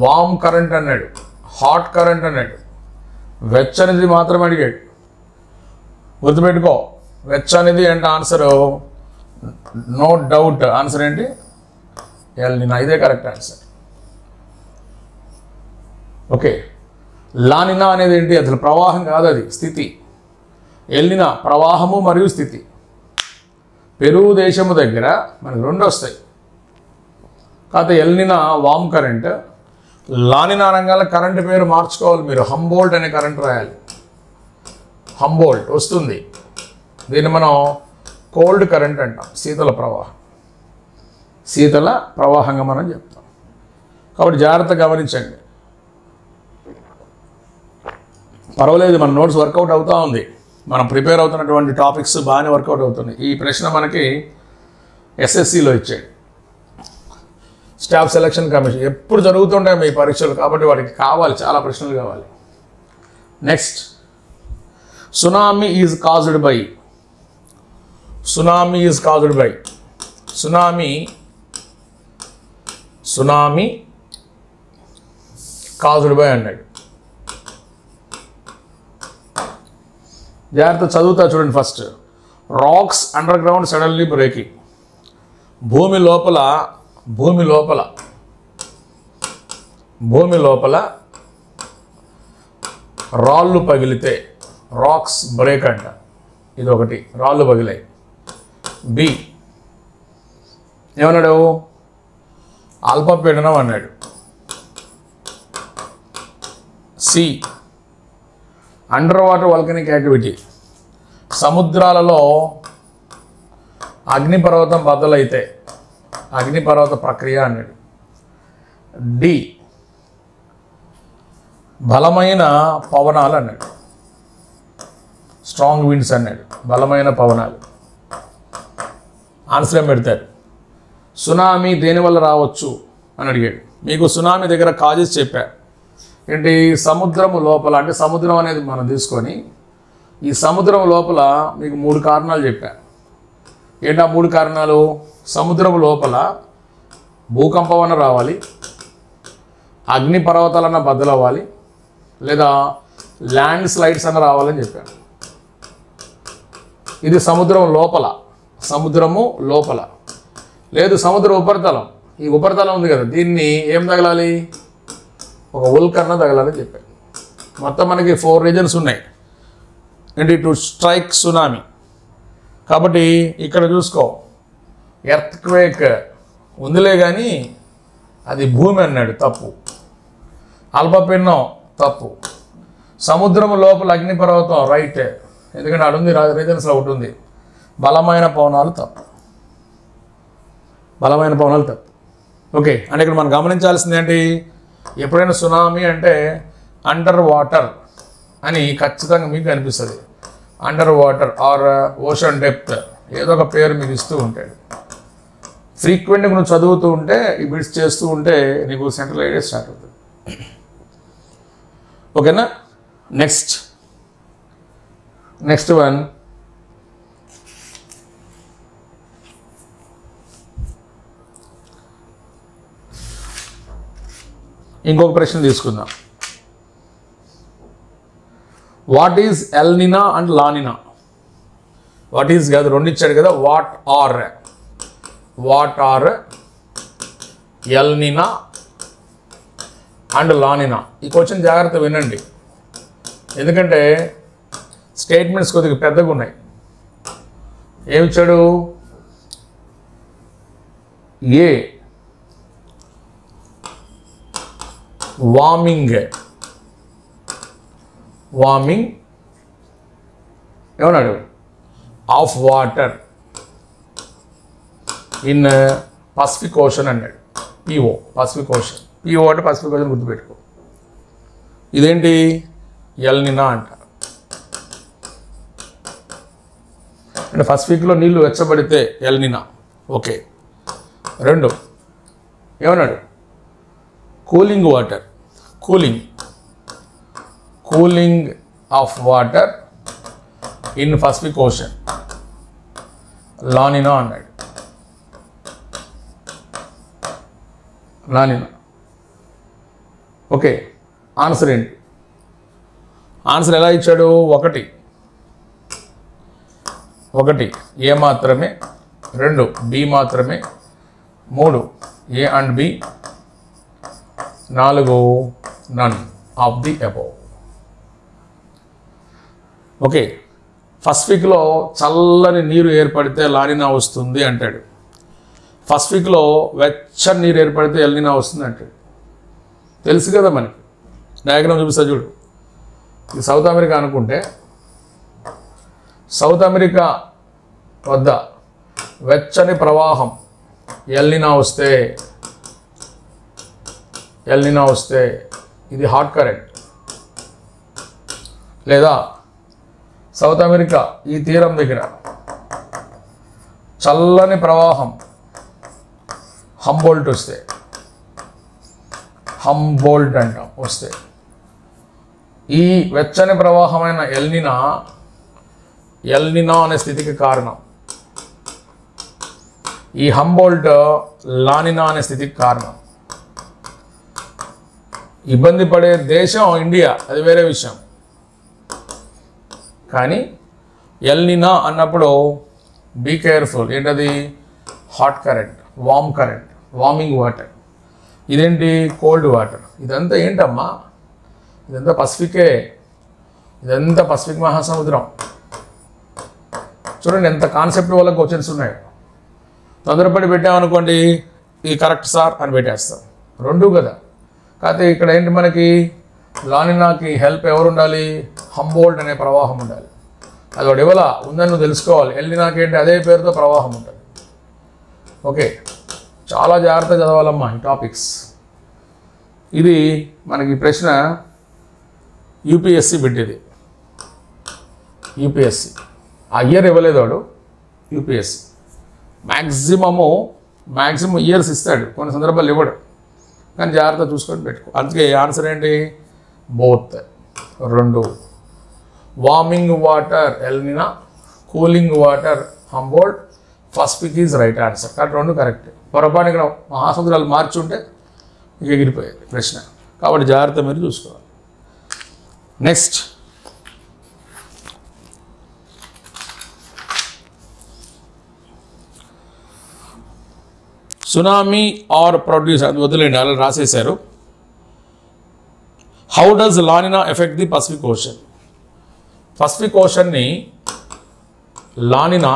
వామ్ కరెంట్ అన్నాడు, హాట్ కరెంట్ అన్నాడు, వెచ్చనిది మాత్రం అడిగాడు. గుర్తుపెట్టుకో, వెచ్చనిది అంటే ఆన్సరు నో డౌట్. ఆన్సర్ ఏంటి? ఎల్ నినా. ఇదే కరెక్ట్ ఆన్సర్. ఓకే. లానినా అనేది ఏంటి? అసలు ప్రవాహం కాదు, అది స్థితి. ఎల్ నినా ప్రవాహము మరియు స్థితి. పెరు దేశము దగ్గర మనకు రెండు వస్తాయి. కాకపోతే ఎల్ నినా వామ్ కరెంట్, లానినా రంగాల కరెంటు పేరు మార్చుకోవాలి మీరు. హంబోల్ట్ అనే కరెంట్ రాయాలి. హంబోల్ట్ వస్తుంది. దీన్ని మనం కోల్డ్ కరెంట్ అంటాం, శీతల ప్రవాహం. శీతల ప్రవాహంగా మనం చెప్తాం. కాబట్టి జాగ్రత్తగా గమనించండి. పర్వాలేదు, మన నోట్స్ వర్కౌట్ అవుతూ ఉంది. మనం ప్రిపేర్ అవుతున్నటువంటి టాపిక్స్ బాగానే వర్కౌట్ అవుతున్నాయి. ఈ ప్రశ్న మనకి SSCలో ఇచ్చాడు. స్టాఫ్ సెలక్షన్ కమిషన్ ఎప్పుడు జరుగుతుంటాయి మీ పరీక్షలు, కాబట్టి వాడికి కావాలి, చాలా ప్రశ్నలు కావాలి. Next, tsunami is caused by. Tsunami is caused by. Tsunami caused by అన్నాడు. జాగ్రత్త చదువుతా చూడండి. First, rocks underground suddenly breaking. భూమి లోపల రాళ్ళు పగిలితే రాక్స్ బ్రేక్ అంట. ఇది ఒకటి, రాళ్ళు పగిలాయి. బి ఏమన్నాడు? అల్పపీడనం అన్నాడు. C underwater volcanic activity. సముద్రాలలో అగ్నిపర్వతం బద్దలైతే అగ్నిపర్వత ప్రక్రియ అన్నాడు. డి బలమైన పవనాలు అన్నాడు. స్ట్రాంగ్ విండ్స్ అన్నాడు, బలమైన పవనాలు. ఆన్సర్ ఏం పెడతారు? సునామీ దేనివల్ల రావచ్చు అని అడిగాడు. మీకు సునామీ దగ్గర కాజెస్ చెప్పారు. ఏంటి? సముద్రము లోపల, అంటే సముద్రం అనేది మనం తీసుకొని ఈ సముద్రం లోపల మీకు 3 కారణాలు చెప్పా. ఏంటా 3 కారణాలు? సముద్రం లోపల భూకంపం అన్న రావాలి, అగ్నిపర్వతాలన్న బద్దలవ్వాలి, లేదా ల్యాండ్ స్లైడ్స్ అన్న రావాలని చెప్పాను. ఇది సముద్రం లోపల. సముద్రము లోపల లేదు, సముద్ర ఉపరితలం. ఈ ఉపరితలం ఉంది కదా, దీన్ని ఏం తగలాలి? ఒక ఉల్కన్న తగలాలని చెప్పాను. మొత్తం మనకి 4 రీజన్స్ ఉన్నాయి ఏంటి టు స్ట్రైక్ సునామీ. కాబట్టి ఇక్కడ చూసుకో, ఎర్త్ క్వేక్ ఉందిలే కానీ అది భూమి అన్నాడు, తప్పు. అల్పపీడనం తప్పు. సముద్రం లోపల అగ్నిపర్వతం రైట్, ఎందుకంటే అడుంది రీజన్స్లో ఒకటి ఉంది. బలమైన పవనాలు తప్పు. బలమైన పవనాలు తప్పు. ఓకే, అంటే ఇక్కడ మనం గమనించాల్సింది ఏంటి? ఎప్పుడైనా సునామీ అంటే అండర్ వాటర్ అని ఖచ్చితంగా మీకు అనిపిస్తుంది. Underwater or ocean depth ఏదో ఒక పేరు మీకు ఇస్తూ ఉంటాడు. ఫ్రీక్వెంట్గా నువ్వు చదువుతూ ఉంటే, ఈ బిట్స్ చేస్తూ ఉంటే నీకు సెంట్రల్ ఐడియా స్టార్ట్ అవుతుంది. ఓకేనా? నెక్స్ట్ వన్, ఇంకొక ప్రశ్న తీసుకుందాం. What is El Nino and La Nina? What is కాదు, 2 ఇచ్చాడు కదా. What are El Nino and La Nina? ఈ క్వశ్చన్ జాగ్రత్త వినండి, ఎందుకంటే స్టేట్మెంట్స్ కొద్దిగా పెద్దగా ఉన్నాయి. ఏమిచ్చాడు? ఏ వార్మింగ్ ఏమన్నాడు? Of water in Pacific Ocean అన్నాడు. PO Pacific Ocean. పిఓ అంటే పసిఫిక్ ఓషన్ గుర్తుపెట్టుకో. ఇదేంటి? ఎల్నినా అంటారు. అంటే పసిఫిక్లో నీళ్లు వెచ్చబడితే ఎల్నినా. ఓకే. 2 ఏమన్నాడు? Cooling water, cooling of water in Pacific Ocean, La Nina అన్నాడు. లానినా. ఓకే, ఆన్సర్ ఏంటి? ఆన్సర్ ఎలా ఇచ్చాడు? 1 ఏ మాత్రమే, 2 బి మాత్రమే, 3 A and B, 4 none of the above. Okay, పసిఫిక్లో చల్లని నీరు ఏర్పడితే లానినా వస్తుంది అంటాడు. పసిఫిక్లో వెచ్చని నీరు ఏర్పడితే ఎల్నినా వస్తుంది అంటాడు. తెలుసు కదా మనకి. డయాగ్రామ్ చూపిస్తా చూడు. ఇది సౌత్ అమెరికా అనుకుంటే, సౌత్ అమెరికా వద్ద వెచ్చని ప్రవాహం ఎల్నినా వస్తే ఇది హాట్ కరెంట్. లేదా సౌత్ అమెరికా ఈ తీరం దగ్గర చల్లని ప్రవాహం హంబోల్ట్ వస్తే, హంబోల్ట్ అంటాం వస్తే, ఈ వెచ్చని ప్రవాహమైన ఎల్నినా అనే స్థితికి కారణం. ఈ హంబోల్ట్ లానినా అనే స్థితికి కారణం. ఇబ్బంది పడే దేశం ఇండియా, అది వేరే విషయం. కానీ ఎల్నినా అన్నప్పుడు బీ కేర్ఫుల్. ఏంటది? Hot current, warming water. ఇదేంటి? Cold water. ఇదంతా ఏంటమ్మా? ఇదంతా పసిఫికే. ఇదంతా పసిఫిక్ మహాసముద్రం. చూడండి ఎంత కాన్సెప్ట్ వల్ల క్వశ్చన్స్ ఉన్నాయి. తొందరపడి పెట్టామనుకోండి, ఇది కరెక్ట్ సార్ అని పెట్టేస్తాం. 2 కదా. కాకపోతే ఇక్కడ ఏంటి మనకి? లానినాకి హెల్ప్ ఎవరు ఉండాలి? హంబోల్ట్ అనే ప్రవాహం ఉండాలి. అది ఒకటి ఇవ్వాల ఉందని నువ్వు తెలుసుకోవాలి. ఎల్నినాకి ఏంటి? అదే పేరుతో ప్రవాహం ఉంటుంది. ఓకే, చాలా జాగ్రత్తగా చదవాలమ్మా ఈ టాపిక్స్. ఇది మనకి ప్రశ్న యూపీఎస్సి బిడ్డది. యూపీఎస్సి ఆ ఇయర్ ఇవ్వలేదు వాడు. యూపీఎస్సి మ్యాక్సిమం ఇయర్స్ ఇస్తాడు, కొన్ని సందర్భాలు ఇవ్వడు. కానీ జాగ్రత్త చూసుకొని పెట్టుకో. అందుకే ఆన్సర్ ఏంటి? Both. 2 warming water El Nino, cooling water Humboldt, first pick is right answer. కాబట్టి రెండు కరెక్ట్. పొరపాటు ఇక్కడ మహాసముద్రాలు మార్చుంటే ఇక ఎగిరిపోయేది ప్రశ్న. కాబట్టి జాగ్రత్త మీరు చూసుకోవాలి. నెక్స్ట్, సునామీ ఆర్ ప్రొడ్యూస్, అది వదిలేండి, అలా రాసేశారు. How does La Nina effect the Pacific Ocean? Pacific ఓషన్ని లానినా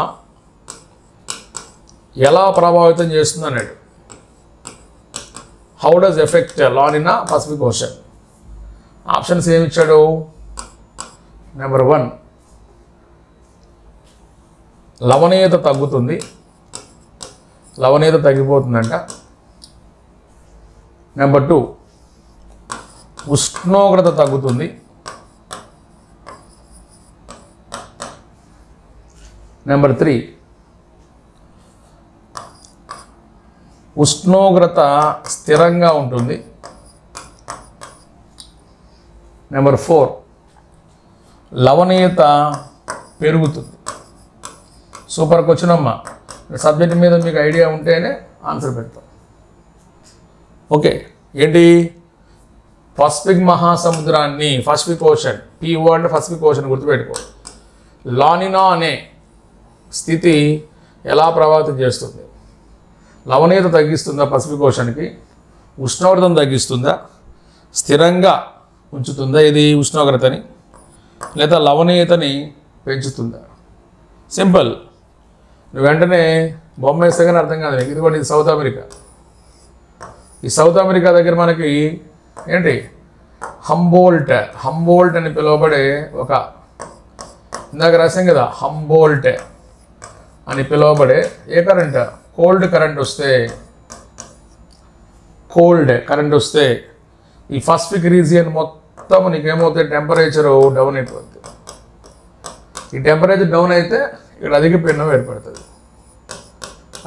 ఎలా ప్రభావితం చేస్తుంది అన్నాడు. How does effect La Nina Pacific Ocean? Options ఏమి ఇచ్చాడు? నెంబర్ 1, లవణీయత తగ్గుతుంది, లవణీయత తగ్గిపోతుందంట. నెంబర్ 2, ఉష్ణోగ్రత తగ్గుతుంది. నెంబర్ 3, ఉష్ణోగ్రత స్థిరంగా ఉంటుంది. నెంబర్ 4, లవణీయత పెరుగుతుంది. సూపర్ క్వశ్చన్ అమ్మా. సబ్జెక్ట్ మీద మీకు ఐడియా ఉంటేనే ఆన్సర్ పెడతాం. ఓకే, ఏంటి? పసిఫిక్ మహాసముద్రాన్ని, పసిఫిక్ ఓషన్, PO అంటే పసిఫిక్ ఓషన్ గుర్తుపెట్టుకో. లానినా అనే స్థితి ఎలా ప్రభావితం చేస్తుంది? లవణీయత తగ్గిస్తుందా పసిఫిక్ ఓషన్కి? ఉష్ణోగ్రతను తగ్గిస్తుందా? స్థిరంగా ఉంచుతుందా ఇది ఉష్ణోగ్రతని? లేదా లవణీయతని పెంచుతుందా? సింపుల్. నువ్వు వెంటనే బొమ్మ వేస్తే కానీ అర్థం కాదు నీకు. ఇదిగోండి, ఇది సౌత్ అమెరికా. ఈ సౌత్ అమెరికా దగ్గర మనకి ఏంటి? హంబోల్ట్, హంబోల్ట్ అని పిలువబడే ఒక, ఇందాక రాసాం కదా, హంబోల్ట్ అని పిలువబడే ఏ కరెంట్? కోల్డ్ కరెంట్ వస్తే, కోల్డ్ కరెంట్ వస్తే ఈ పసిఫిక్ రీజియన్ మొత్తం నీకేమవుతుంది? టెంపరేచరు డౌన్ అయిపోతుంది. ఈ టెంపరేచర్ డౌన్ అయితే ఇక్కడ అధిక పీడనం ఏర్పడుతుంది,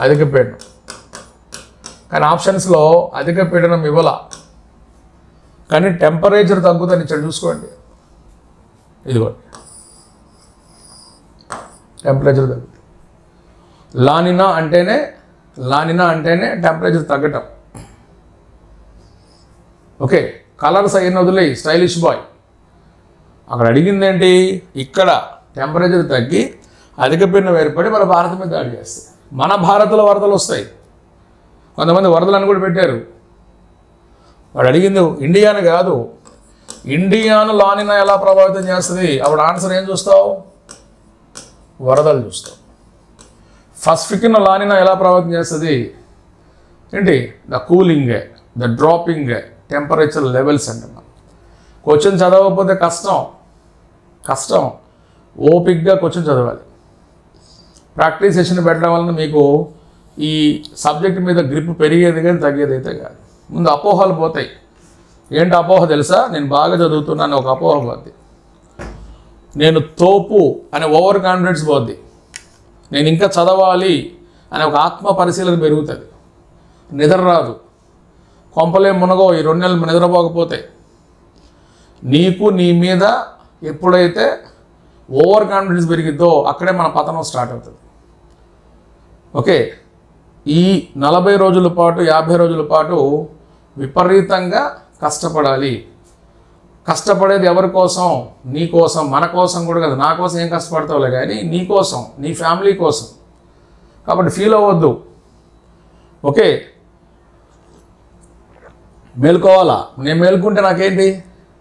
అధిక పీడనం. కానీ ఆప్షన్స్లో అధిక పీడనం ఇవ్వాల, కానీ టెంపరేచర్ తగ్గుతుంది ఇక్కడ చూసుకోండి. ఇదిగోండి, టెంపరేచర్ తగ్గుతుంది. లానినా అంటేనే టెంపరేచర్ తగ్గటం. ఓకే, కలర్స్ అయిన వదిలేయి, స్టైలిష్ బాయ్. అక్కడ అడిగింది ఏంటి? ఇక్కడ టెంపరేచర్ తగ్గి అధిక పీడనం ఏర్పడి మన భారత మీద దాడి చేస్తాయి. మన భారత్లో వరదలు వస్తాయి. కొంతమంది వరదలను కూడా పెట్టారు. వాడు అడిగింది ఇండియాను కాదు, ఇండియాను లానినా ఎలా ప్రభావితం చేస్తుంది? అప్పుడు ఆన్సర్ ఏం చూస్తావు? వరదలు చూస్తావు. పసిఫిక్ను లానినా ఎలా ప్రభావితం చేస్తుంది? ఏంటి? The cooling, the dropping temperature levels అంటున్నాం. క్వశ్చన్ చదవకపోతే కష్టం. ఓపిక్గా క్వశ్చన్ చదవాలి. ప్రాక్టీస్ సెషన్ పెట్టడం వలన మీకు ఈ సబ్జెక్ట్ మీద గ్రిప్ పెరిగేది కానీ తగ్గేది అయితే కాదు. ముందు అపోహలు పోతాయి. ఏంటి అపోహ తెలుసా? నేను బాగా చదువుతున్నాను ఒక అపోహ పోద్ది. నేను తోపు అనే ఓవర్ కాన్ఫిడెన్స్ పోద్ది. నేను ఇంకా చదవాలి అనే ఒక ఆత్మ పరిశీలన పెరుగుతుంది. నిద్ర రాదు, కొంపలే మునగో ఈ 2 నెలలు నిద్రపోకపోతే. నీకు నీ మీద ఎప్పుడైతే ఓవర్ కాన్ఫిడెన్స్ పెరిగిద్దో అక్కడే మన పతనం స్టార్ట్ అవుతుంది. ఓకే, ఈ 40 రోజుల పాటు 50 రోజుల పాటు విపరీతంగా కష్టపడాలి. కష్టపడేది ఎవరి కోసం? నీ కోసం, మన కోసం కూడా కదా. నా కోసం ఏం కష్టపడతావులే కానీ నీ కోసం, నీ ఫ్యామిలీ కోసం. కాబట్టి ఫీల్ అవ్వద్దు. ఓకే, మేల్కోవాలా? నేను మేల్కుంటే నాకేంటి?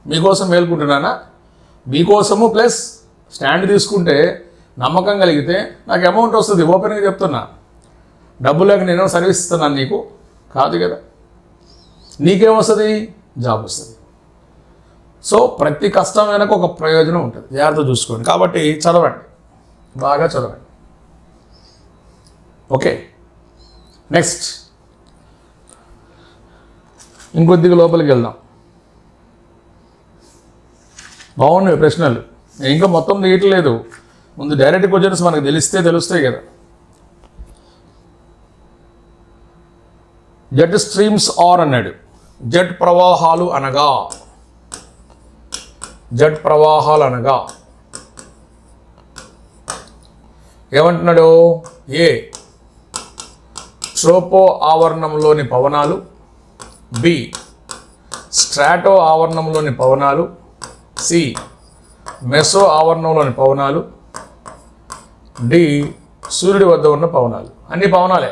మీకోసం మేల్కుంటున్నానా? మీకోసము ప్లస్ స్టాండ్ తీసుకుంటే నమ్మకం కలిగితే నాకు అమౌంట్ వస్తుంది. ఓపెన్గా చెప్తున్నా. డబ్బు లేక నేను సర్వీస్ ఇస్తున్నాను నీకు కాదు కదా. నీకేమొస్తుంది? జాబ్ వస్తుంది. సో ప్రతి కష్టం వెనక ఒక ప్రయోజనం ఉంటుంది. జాగ్రత్త చూసుకోండి. కాబట్టి చదవండి, బాగా చదవండి. ఓకే, నెక్స్ట్ ఇంకొద్దిగా లోపలికి వెళ్దాం. బాగున్నాయి ప్రశ్నలు. నేను ఇంకా మొత్తం తీయట్లేదు. ముందు డైరెక్ట్ క్వశ్చన్స్ మనకు తెలుస్తాయి కదా. జెట్ స్ట్రీమ్స్ ఆర్ అన్నాడు. జెట్ ప్రవాహాలు అనగా ఏమంటున్నాడు? ఏ ట్రోపో ఆవరణంలోని పవనాలు, బి స్ట్రాటో ఆవరణంలోని పవనాలు, సి మెసో ఆవరణంలోని పవనాలు, డి సూర్యుడి వద్ద ఉన్న పవనాలు. అన్ని పవనాలే,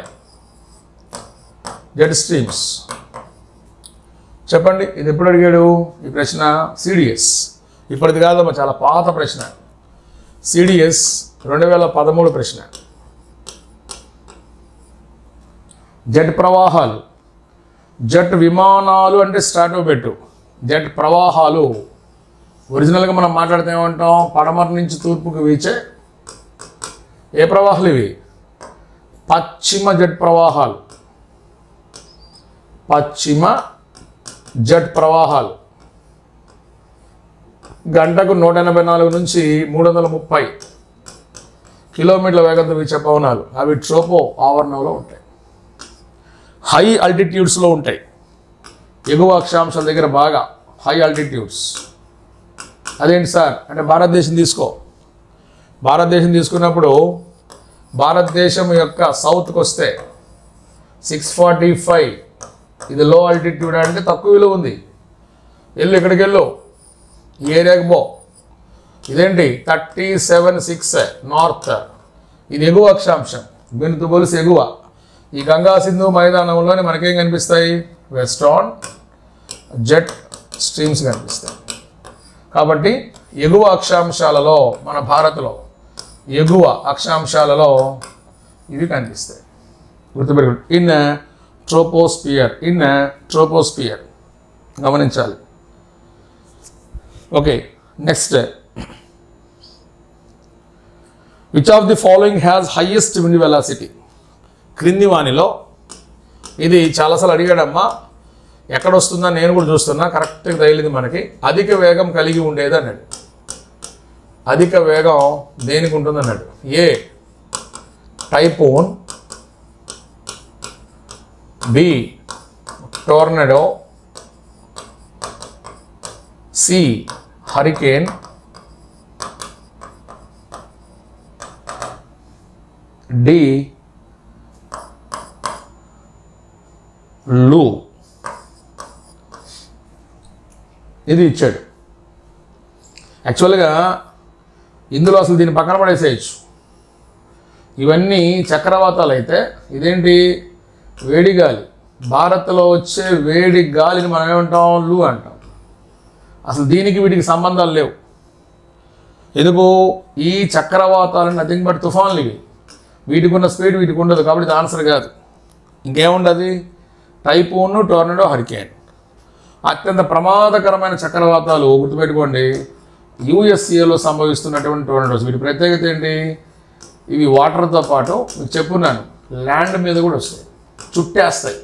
జెట్ స్ట్రీమ్స్. చెప్పండి, ఇది ఎప్పుడు అడిగాడు ఈ ప్రశ్న? సిడిఎస్. ఇప్పటిది కాదమ్మా, చాలా పాత ప్రశ్న. సిడిఎస్ 2013 ప్రశ్న. జెట్ ప్రవాహాలు, జెట్ విమానాలు అంటే స్ట్రాటో పెట్టు. జెట్ ప్రవాహాలు ఒరిజినల్గా మనం మాట్లాడితే ఏమంటాం? పడమర నుంచి తూర్పుకు వీచే ఏ ప్రవాహాలు ఇవి? పశ్చిమ జెట్ ప్రవాహాలు. పశ్చిమ జెట్ ప్రవాహాలు గంటకు 184 నుంచి 330 కిలోమీటర్ల వేగంతో వీచే పవనాలు. అవి ట్రోపో ఆవరణంలో ఉంటాయి, హై ఆల్టిట్యూడ్స్లో ఉంటాయి. ఎగువ అక్షాంశాల దగ్గర బాగా హై ఆల్టిట్యూడ్స్. అదేంటి సార్ అంటే భారతదేశం తీసుకో. భారతదేశం తీసుకున్నప్పుడు భారతదేశం యొక్క సౌత్కి వస్తే 645, ఇది లో ఆల్టిట్యూడ్ అంటే తక్కువ విలువ ఉంది. వెళ్ళు, ఇక్కడికి వెళ్ళు, ఈ ఏరియాకి పో. ఇదేంటి 37.6 నార్త్, ఇది ఎగువ అక్షాంశం. దీనితో పోలిసి ఎగువ. ఈ గంగా సింధు మైదానంలోనే మనకేం కనిపిస్తాయి? వెస్టర్న్ జెట్ స్ట్రీమ్స్ కనిపిస్తాయి. కాబట్టి ఎగువ అక్షాంశాలలో, మన భారత్లో ఎగువ అక్షాంశాలలో ఇవి కనిపిస్తాయి. గుర్తుపెట్టుకోండి. ఇన్ ట్రోపోస్పియర్ గమనించాలి. Okay, next. Which of the following has highest wind velocity? క్రింది వానిలో, ఇది చాలాసార్లు అడిగాడమ్మా, ఎక్కడ వస్తుందా నేను కూడా చూస్తున్నా, కరెక్ట్గా తగిలింది మనకి. అధిక వేగం కలిగి ఉండేది అన్నాడు. అధిక వేగం దేనికి ఉంటుంది అన్నాడు? A typhoon, B tornado, C hurricane, D Loo. ఇది ఇచ్చాడు. యాక్చువల్గా ఇందులో అసలు దీన్ని పక్కన పడేసేయచ్చు. ఇవన్నీ చక్రవాతాలు అయితే, ఇదేంటి? వేడి గాలి. భారత్లో వచ్చే వేడి గాలిని మనం ఏమంటాం? లూ అంటాం. అసలు దీనికి వీటికి సంబంధాలు లేవు. ఎందుకు? ఈ చక్రవాతాలు నథింగ్ బట్ తుఫాన్లు ఇవి. వీటికి ఉన్న స్పీడ్ వీటికి ఉండదు, కాబట్టి ఇది ఆన్సర్ కాదు. ఇంకేముండదు? Typhoon, tornado, hurricane. అత్యంత ప్రమాదకరమైన చక్రవాతాలు గుర్తుపెట్టుకోండి, యూఎస్ఏలో సంభవిస్తున్నటువంటి టోర్నడోస్. వీటి ప్రత్యేకత ఏంటి? ఇవి వాటర్తో పాటు మీకు చెప్పున్నాను, ల్యాండ్ మీద కూడా వస్తాయి, చుట్టేస్తాయి.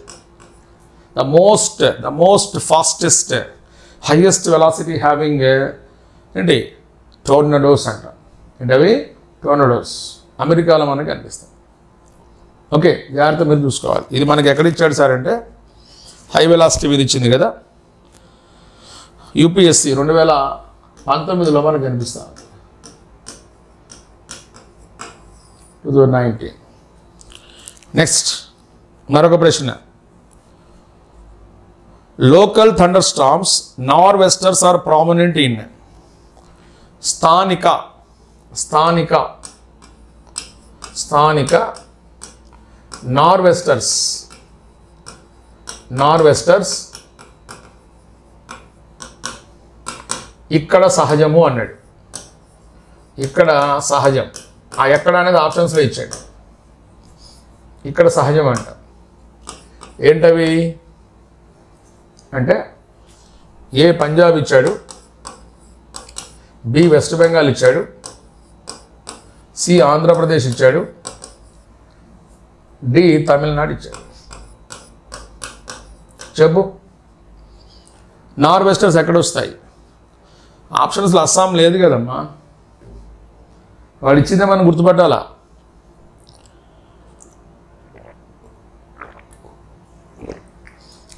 The most fastest highest velocity having ఏంటి? టోర్నడోస్ అంట. ఏంటవి? టోర్నడోస్. అమెరికాలో మనకి కనిపిస్తాయి. ఓకే, జాగ్రత్త మీరు చూసుకోవాలి. ఇది మనకి ఎక్కడ ఇచ్చాడు సార్ అంటే, హై వెలాసిటీ మీద ఇచ్చింది కదా, యూపీఎస్సీ 2019లో మనకు కనిపిస్తుంది. 2019. నెక్స్ట్ మరొక ప్రశ్న. Local thunder storms Nar వెస్టర్స్ are prominent in. స్థానిక నార్ వెస్టర్స్ ఇక్కడ సహజము అన్నాడు. ఇక్కడ సహజం. ఆ ఎక్కడ అనేది ఆప్షన్స్లో ఇచ్చాడు. ఇక్కడ సహజం అంట. ఏంటవి అంటే, ఏ పంజాబ్ ఇచ్చాడు, బి వెస్ట్ బెంగాల్ ఇచ్చాడు, సి ఆంధ్రప్రదేశ్ ఇచ్చాడు, డి తమిళనాడు ఇచ్చాడు. చెప్పు, నార్ వెస్టర్స్ ఎక్కడ వస్తాయి? ఆప్షన్స్లో అస్సాం లేదు కదమ్మా, వాడు ఇచ్చిందే మనం గుర్తుపట్టాలా.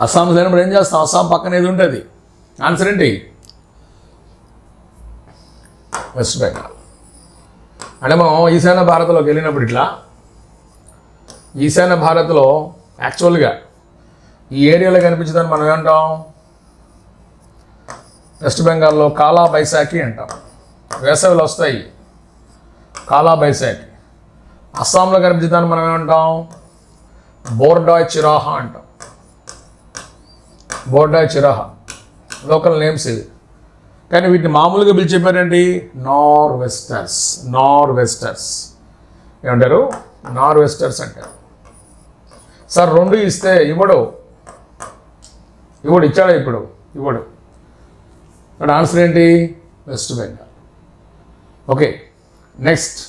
అస్సాం లేనప్పుడు ఏం చేస్తాం? అస్సాం పక్కన ఏది ఉంటుంది? ఆన్సర్ ఏంటి? వెస్ట్ బెంగాల్. అంటే మనం ఈశాన్య భారత్లోకి వెళ్ళినప్పుడు ఇట్లా ఈశాన్య భారత్లో యాక్చువల్గా ఈ ఏరియాలో కనిపించదని మనం ఏమంటాం, వెస్ట్ బెంగాల్లో కాలా బైశాఖి అంటాం. వేసవిలో వస్తాయి కాలా బైశాఖి. అస్సాంలో కనిపించదని మనం ఏమంటాం, బోర్డాయ్ చిరాహా అంటాం. బోర్డాయ్ చిరాహా లోకల్ నేమ్స్ ఇవి. కానీ వీటిని మామూలుగా పిలిచి చెప్పారండి నార్ వెస్టర్స్. నార్ వెస్టర్స్ ఏమంటారు, నార్ వెస్టర్స్ అంటారు. సార్ 2 ఇస్తే ఇవ్వడు ఇచ్చాడా ఇప్పుడు ఇవ్వడు. ఇక్కడ ఆన్సర్ ఏంటి, west Bengal. Okay, next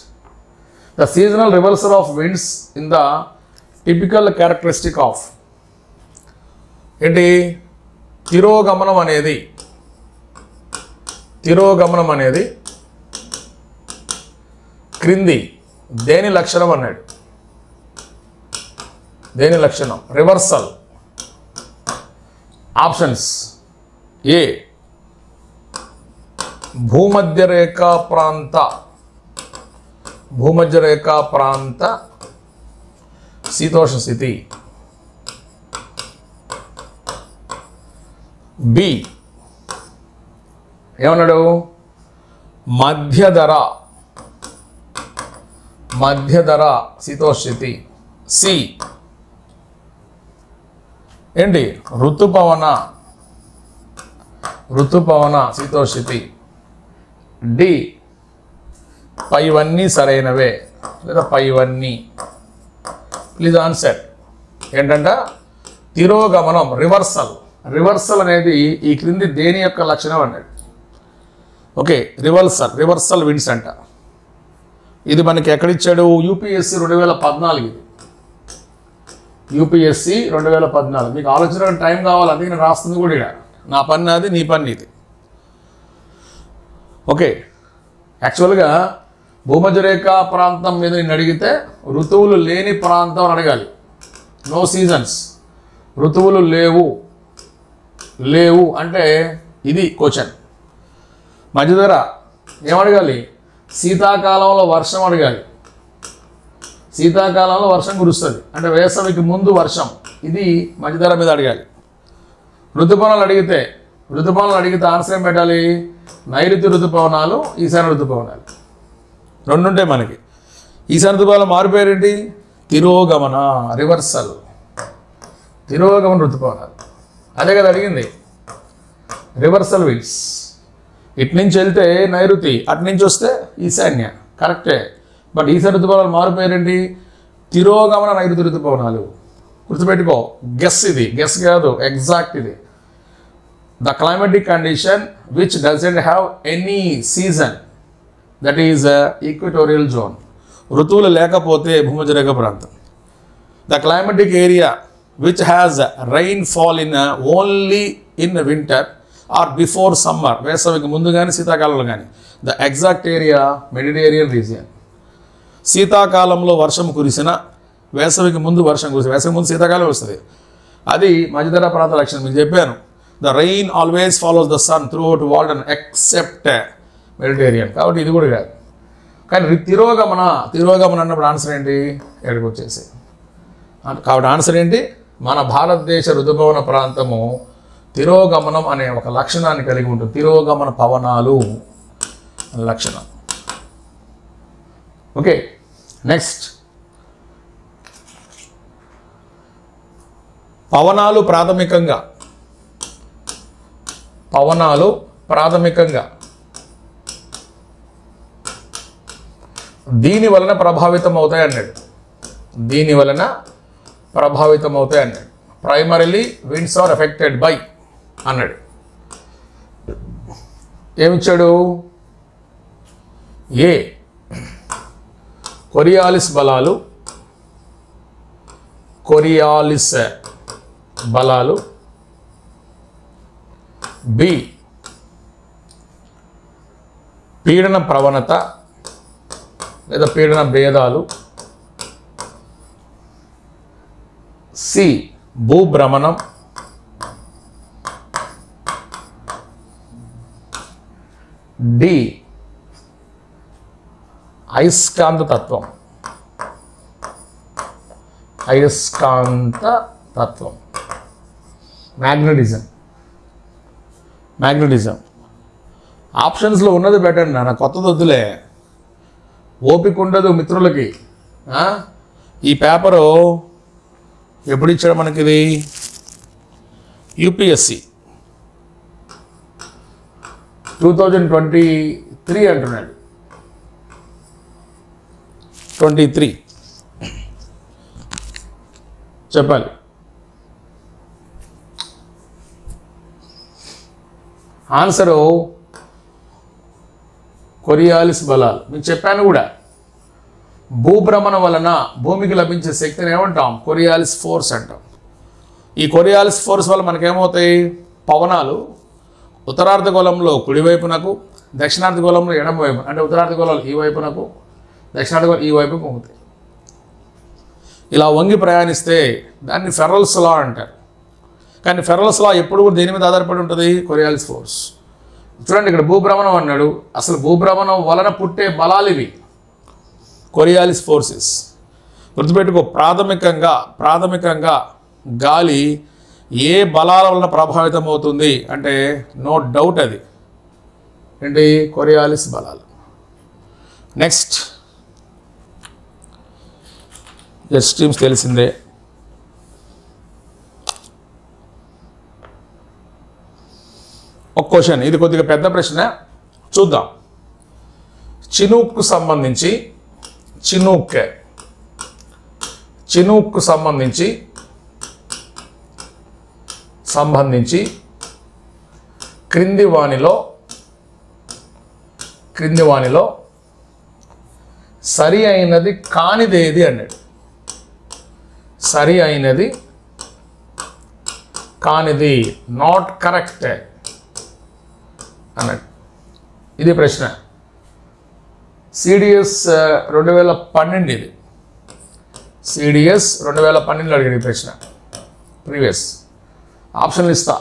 the seasonal reversal of winds in the typical characteristic of ఏంటి, తిరోగమనం అనేది క్రింది దేని లక్షణం అన్నాడు. దేని లక్షణం, రివర్సల్. ఆప్షన్స్, ఏ భూమధ్య రేఖా ప్రాంత శీతోష్ణ స్థితి, బి ఏమన్నాడు మధ్యధర శీతోష్ణ స్థితి, సి ఏంటి ఋతుపవన శీతోష్ణ స్థితి, డి పైవన్నీ సరైనవే లేదా పైవన్నీ. ప్లీజ్ ఆన్సర్ ఏంటంట, తిరోగమనం రివర్సల్ అనేది ఈ క్రింది దేని యొక్క లక్షణం అన్నాడు. ఓకే, రివర్సల్ విండ్స్ అంట. ఇది మనకి ఎక్కడిచ్చాడు, యూపీఎస్సీ 2014. యూపీఎస్సీ 2014. మీకు ఆలోచన టైం కావాలి, అందుకే నేను రాస్తుంది కూడా ఇక్కడ. నా పని అది, నీ పని ఇది. ఓకే, యాక్చువల్గా భూమధ్యరేఖా ప్రాంతం మీద నేను అడిగితే ఋతువులు లేని ప్రాంతం అని అడగాలి. నో సీజన్స్, ఋతువులు లేవు అంటే ఇది క్వశ్చన్. మధ్యధర ఏమడగాలి, శీతాకాలంలో వర్షం అడగాలి. శీతాకాలంలో వర్షం కురుస్తుంది అంటే వేసవికి ముందు వర్షం, ఇది మధ్యధర మీద అడగాలి. ఋతుపవనాలు అడిగితే ఆన్సర్ ఏం పెట్టాలి, నైరుతి ఋతుపవనాలు, ఈశాన్య ఋతుపవనాలు 2 ఉంటాయి మనకి. ఈశాన్య ఋతుపవనాలు మారిపోయారేంటి, తిరోగమన రివర్సల్, తిరోగమన ఋతుపవనాలు. అదే కదా అడిగింది, రివర్సల్ విండ్స్. ఇటు నుంచి వెళ్తే నైరుతి, అటు నుంచి వస్తే ఈశాన్య, కరెక్టే. బట్ ఈశాన్య ఋతుపవనాలు మారిపోయారేంటి, తిరోగమన నైరుతి ఋతుపవనాలు. గుర్తుపెట్టుకో, గెస్ కాదు, ఎగ్జాక్ట్ ఇది. The climatic condition which doesn't have any season, that is equatorial zone. ఋతువులు లేకపోతే భూమధ్యరేఖ ప్రాంతం. The climatic area which has rainfall only in winter or before summer, వేసవికి ముందు కానీ శీతాకాలంలో కానీ. The exact area Mediterranean region. శీతాకాలంలో వర్షం కురిసిన, వేసవికి ముందు వర్షం కురిసిన, వేసవికి ముందు శీతాకాలం వస్తుంది, అది మధ్యధరా ప్రాంత లక్షణం. మీకు చెప్పాను, the rain always follows the sun throughout world except Mediterranean. కాబట్టి ఇది కూడా కాదు. కానీ తిరోగమన అన్నప్పుడు ఆన్సర్ ఏంటి, ఎక్కడికి వచ్చేసి. కాబట్టి ఆన్సర్ ఏంటి, మన భారతదేశ ఋతుపవన ప్రాంతము తిరోగమనం అనే ఒక లక్షణాన్ని కలిగి ఉంటుంది. తిరోగమన పవనాలు లక్షణం. ఓకే, నెక్స్ట్ పవనాలు ప్రాథమికంగా దీని వలన ప్రభావితం అవుతాయి అన్నాడు. Primarily winds are affected by అన్నాడు. ఏమిచ్చాడు, ఏ కొరియాలిస్ బలాలు, బి పీడన ప్రవణత లేదా పీడన భేదాలు, సి భూభ్రమణం, డి అయస్కాంత తత్వం, అయస్కాంత తత్వం, మ్యాగ్నెటిజం. మ్యాగ్నెటిజం ఆప్షన్స్లో ఉన్నది పెట్టండి నాన్న, కొత్తది వద్దులే, ఓపిక ఉండదు మిత్రులకి. ఈ పేపరు ఎప్పుడు ఇచ్చాడు మనకి? ఇది యూపీఎస్సి 2023 అంటున్నాడు. 23 చెప్పాలి. ఆన్సరు కొరియాలిస్ బలాలు. మీకు చెప్పాను కూడా, భూభ్రమణం వలన భూమికి లభించే శక్తిని ఏమంటాం? కొరియాలిస్ ఫోర్స్ అంటాం. ఈ కొరియాలిస్ ఫోర్స్ వల్ల మనకేమవుతాయి? పవనాలు ఉత్తరార్ధగోళంలో కుడివైపునకు, దక్షిణార్ధగోళంలో ఎడమ వైపు, అంటే ఉత్తరార్ధగోళాలు ఈ వైపునకు, దక్షిణార్ధగోళం ఈ వైపుకు వంగుతాయి. ఇలా వంగి ప్రయాణిస్తే దాన్ని ఫెర్రల్స్ లా అంటారు. కానీ ఫెర్రల్స్ లా ఎప్పుడు కూడా దేని మీద ఆధారపడి ఉంటుంది? Coriolis force. చూడండి, ఇక్కడ భూభ్రమణం అన్నాడు. అసలు భూభ్రమణం వలన పుట్టే బలాలు ఇవి, కొరియాలిస్ ఫోర్సెస్. గుర్తుపెట్టుకో, ప్రాథమికంగా గాలి ఏ బలాల వలన ప్రభావితం అవుతుంది అంటే నో డౌట్ అది ఏంటి? కొరియాలిస్ బలాలు. నెక్స్ట్ జెట్ స్ట్రీమ్స్ తెలిసిందే. ఒక క్వశ్చన్, ఇది కొద్దిగా పెద్ద ప్రశ్న, చూద్దాం. చినూక్కు సంబంధించి క్రింది వానిలో సరి అయినది కానిదేది అన్నాడు. సరి అయినది కానిది, నాట్ కరెక్ట్ అన్నాడు. ఇది ప్రశ్న. సిడిఎస్ 2012 ఇది. సిడిఎస్ 2012 అడిగింది ఈ ప్రశ్న. ప్రీవియస్ ఆప్షన్లు ఇస్తా.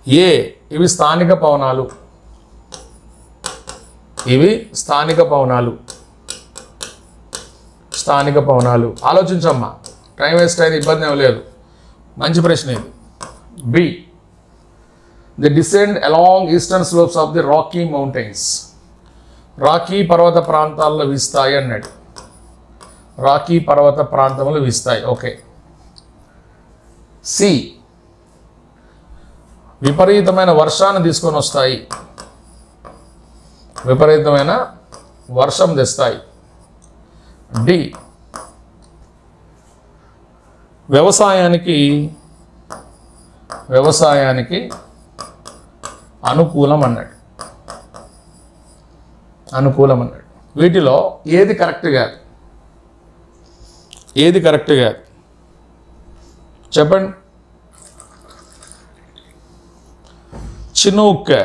ఏ, ఇవి స్థానిక పవనాలు. ఆలోచించమ్మా, టైం వేస్ట్ అయితే ఇబ్బంది ఏమి లేదు, మంచి ప్రశ్న ఇది. B, the descend along eastern slopes of the Rocky Mountains. Rocky పర్వత ప్రాంతాల్లో వీస్తాయి అన్నాడు. రాకీ పర్వత ప్రాంతంలో వీస్తాయి. ఓకే. సి, విపరీతమైన వర్షాన్ని తీసుకొని వస్తాయి, విపరీతమైన వర్షం తెస్తాయి. డి, వ్యవసాయానికి అనుకూలం అన్నాడు. వీటిలో ఏది కరెక్ట్ కాదు? చెప్పండి. చినూక్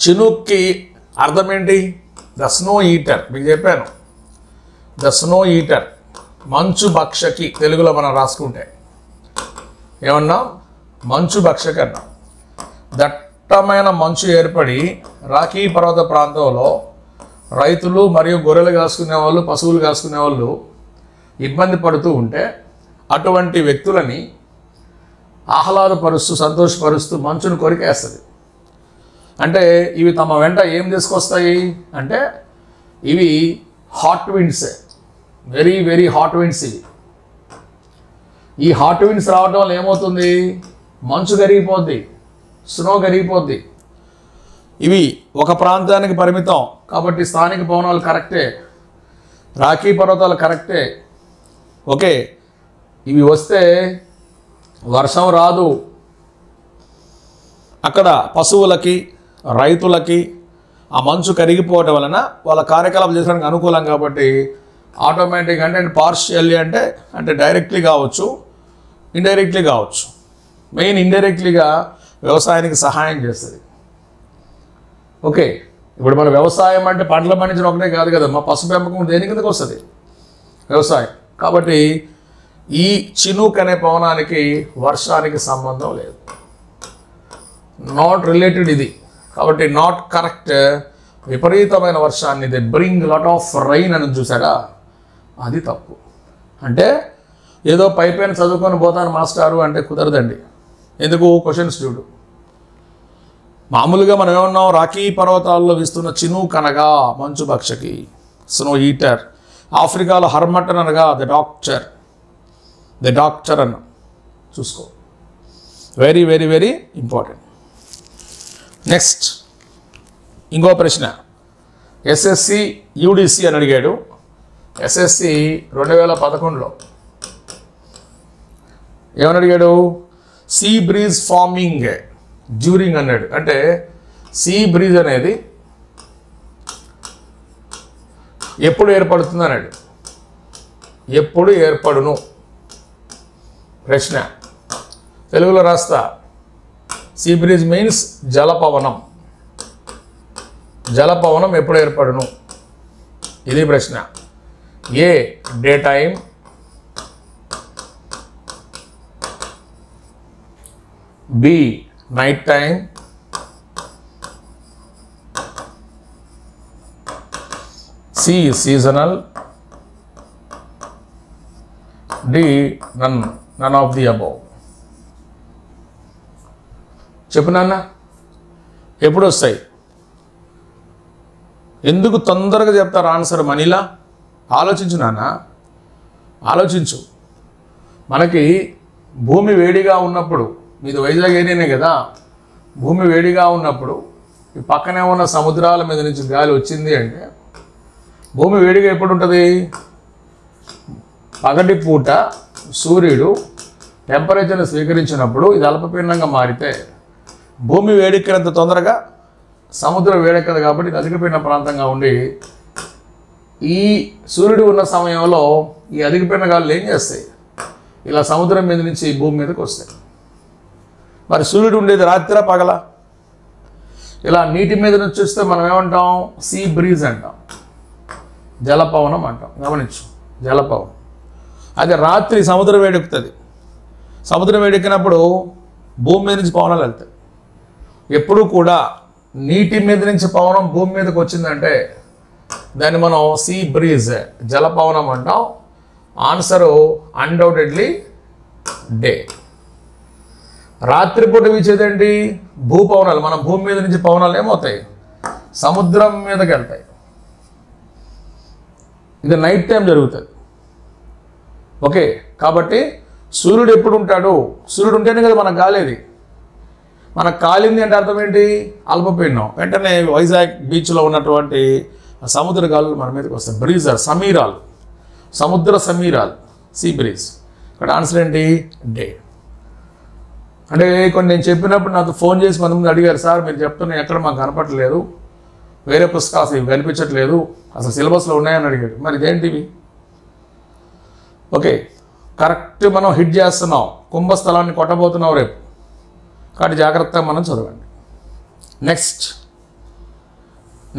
చినూక్కి అర్థం ఏంటి? The snow eater. మీకు చెప్పాను, ద స్నో ఈటర్, మంచు భక్షకి. తెలుగులో మనం రాసుకుంటే ఏమన్నా? మంచు భక్షకి అన్నాం. దట్టమైన మంచు ఏర్పడి రాకీ పర్వత ప్రాంతంలో రైతులు మరియు గొర్రెలు కాసుకునే వాళ్ళు, పశువులు కాసుకునే వాళ్ళు ఇబ్బంది పడుతూ ఉంటే అటువంటి వ్యక్తులని ఆహ్లాదపరుస్తూ, సంతోషపరుస్తూ మంచును కొరికేస్తుంది. అంటే ఇవి తమ వెంట ఏం తీసుకొస్తాయి అంటే ఇవి hot winds, very very hot winds ఇవి. ఈ హాట్ విండ్స్ రావడం వల్ల ఏమవుతుంది? మంచు కరిగిపోద్ది, స్నో కరిగిపోద్ది. ఇవి ఒక ప్రాంతానికి పరిమితం కాబట్టి స్థానిక పవనాలు కరెక్టే, రాకీ పర్వతాలు కరెక్టే. ఓకే, ఇవి వస్తే వర్షం రాదు, అక్కడ పశువులకి, రైతులకి ఆ మంచు కరిగిపోవటం వలన వాళ్ళ కార్యకలాపాలు చేయడానికి అనుకూలం. కాబట్టి ఆటోమేటిక్ అంటే పార్షియల్లీ అంటే డైరెక్ట్లీ కావచ్చు, ఇండైరెక్ట్లీ కావచ్చు. మెయిన్ ఇండైరెక్ట్లీగా వ్యవసాయానికి సహాయం చేస్తుంది. ఓకే, ఇప్పుడు మన వ్యవసాయం అంటే పంటలు పండించడం ఒకటే కాదు కదా, మా పశు పెంపకం దేని కిందకు వస్తుంది? వ్యవసాయం. కాబట్టి ఈ చినూక్ అనే పవనానికి వర్షానికి సంబంధం లేదు, నాట్ రిలేటెడ్ ఇది. కాబట్టి నాట్ కరెక్ట్. విపరీతమైన వర్షాన్ని they bring lot of rain అని చూసారా, అది తప్పు. అంటే ఏదో పైపైన చదువుకొని పోతాను మాస్టారు అంటే కుదరదండి. ఎందుకు? క్వశ్చన్స్ చూడు. మామూలుగా మనం ఏమన్నాం, రాకీ పర్వతాల్లో వీస్తున్న చినూక్ అనగా మంచు భక్షకి, స్నో ఈటర్. ఆఫ్రికాలో హర్మటన్ అనగా ద డాక్టర్ అన్న. చూసుకో, very very very important. Next ఇంకో ప్రశ్న. ఎస్ఎస్సి యూడిసి అని అడిగాడు. ఎస్ఎస్సి 2011లో ఏమని అడిగాడు? సీ బ్రీజ్ ఫార్మింగ్ డ్యూరింగ్ అన్నాడు. అంటే సీ బ్రీజ్ అనేది ఎప్పుడు ఏర్పడుతుంది అన్నాడు. ఎప్పుడు ఏర్పడును ప్రశ్న. తెలుగులో రాస్తా. సీ బ్రీజ్ మీన్స్ జలపవనం. జలపవనం ఎప్పుడు ఏర్పడును, ఇది ప్రశ్న. A day time, B night time, C seasonal, D none of the above. చెప్పు నాన్న, ఎప్పుడు వస్తాయి? ఎందుకు తొందరగా చెప్తారు ఆన్సర్ మనీలా? ఆలోచించు నాన్న, ఆలోచించు. మనకి భూమి వేడిగా ఉన్నప్పుడు, మీది వైజాగ్ ఏరియానే కదా, భూమి వేడిగా ఉన్నప్పుడు ఈ పక్కనే ఉన్న సముద్రాల మీద నుంచి గాలి వచ్చింది అంటే భూమి వేడిగా ఎప్పుడు ఉంటుంది? పగటి పూట సూర్యుడు టెంపరేచర్ని స్వీకరించినప్పుడు ఇది అల్పపీడనంగా మారితే భూమి వేడెక్కినంత తొందరగా సముద్రం వేడెక్కదు. కాబట్టి ఇది అధికపీడన ప్రాంతంగా ఉండి ఈ సూర్యుడు ఉన్న సమయంలో ఈ అధికపీడన గాలులు ఏం చేస్తాయి? ఇలా సముద్రం మీద నుంచి భూమి మీదకి వస్తాయి. మరి సూర్యుడు ఉండేది రాత్రి పగల? ఇలా నీటి మీద నుంచి వస్తే మనం ఏమంటాం? సీ బ్రీజ్ అంటాం, జలపవనం అంటాం. గమనించు, జలపవనం. అది రాత్రి సముద్రం వేడెక్కుతుంది. సముద్రం వేడెక్కినప్పుడు భూమి మీద నుంచి పవనాలు వెళ్తాయి. ఎప్పుడు కూడా నీటి మీద నుంచి పవనం భూమి మీదకి వచ్చిందంటే దాన్ని మనం సీ బ్రీజ్, జలపవనం అంటాం. Answer undoubtedly day. రాత్రిపూట వీచేదేంటి? భూపవనాలు. మన భూమి మీద నుంచి పవనాలు ఏమవుతాయి? సముద్రం మీదకి వెళ్తాయి. ఇది నైట్ టైం జరుగుతుంది. ఓకే, కాబట్టి సూర్యుడు ఎప్పుడు ఉంటాడు? సూర్యుడు ఉంటేనే కదా మనకు కాలేది. మనకు కాలింది అంటే అర్థం ఏంటి? అల్పపీడనం. వెంటనే వైజాగ్ బీచ్లో ఉన్నటువంటి సముద్ర గాలులు మన మీదకి వస్తాయి. బ్రీజర్, సమీరాలు, సముద్ర సమీరాలు, సీ బ్రీజ్. ఇక్కడ ఆన్సర్ ఏంటి? డే. అంటే కొన్ని నేను చెప్పినప్పుడు నాకు ఫోన్ చేసి కొంతమంది అడిగారు, సార్ మీరు చెప్తున్నా ఎక్కడ మాకు కనపడలేదు, వేరే పుస్తకాలు ఇవి కనిపించట్లేదు, అసలు సిలబస్లో ఉన్నాయని అడిగాడు. మరి ఇదేంటివి? ఓకే, కరెక్ట్ మనం హిట్ చేస్తున్నాం, కుంభస్థలాన్ని కొట్టబోతున్నాం రేపు. కాబట్టి జాగ్రత్తగా మనం చదవండి.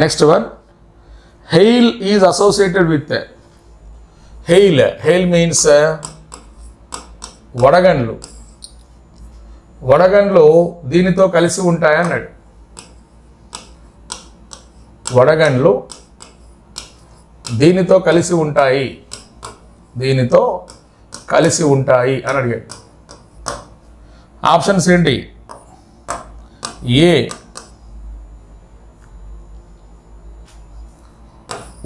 Next one. Hail is associated with hail means వడగండ్లు. వడగండ్లు దీనితో కలిసి ఉంటాయి అన్నాడు. వడగండ్లు దీనితో కలిసి ఉంటాయి, దీనితో కలిసి ఉంటాయి అని అడిగాడు. ఆప్షన్స్ ఏంటి? ఏ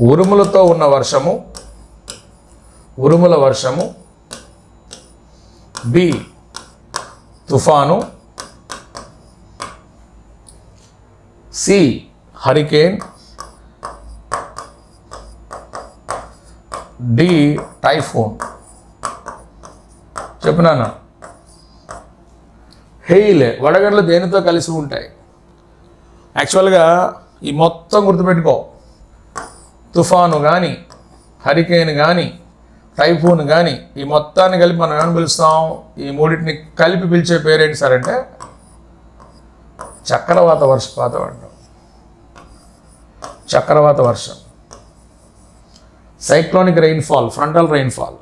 ఉరుములతో ఉన్న వర్షము, ఉరుముల వర్షము, బి తుఫాను, సి హరికేన్, డి టైఫోన్. చెప్పునానా? హెయిల్, వడగండ్లు దేనితో కలిసి ఉంటాయి? యాక్చువల్గా ఈ మొత్తం గుర్తుపెట్టుకో. తుఫాను కానీ, హరికేన్ కానీ, టైఫూన్ కానీ, ఈ మొత్తాన్ని కలిపి మనం ఏమని పిలుస్తాం? ఈ మూడింటిని కలిపి పిలిచే పేరేంటి సార్ అంటే చక్రవాత వర్షపాతం అంటాం. చక్రవాత వర్షం, సైక్లోనిక్ రెయిన్ఫాల్, ఫ్రంటల్ రెయిన్ఫాల్.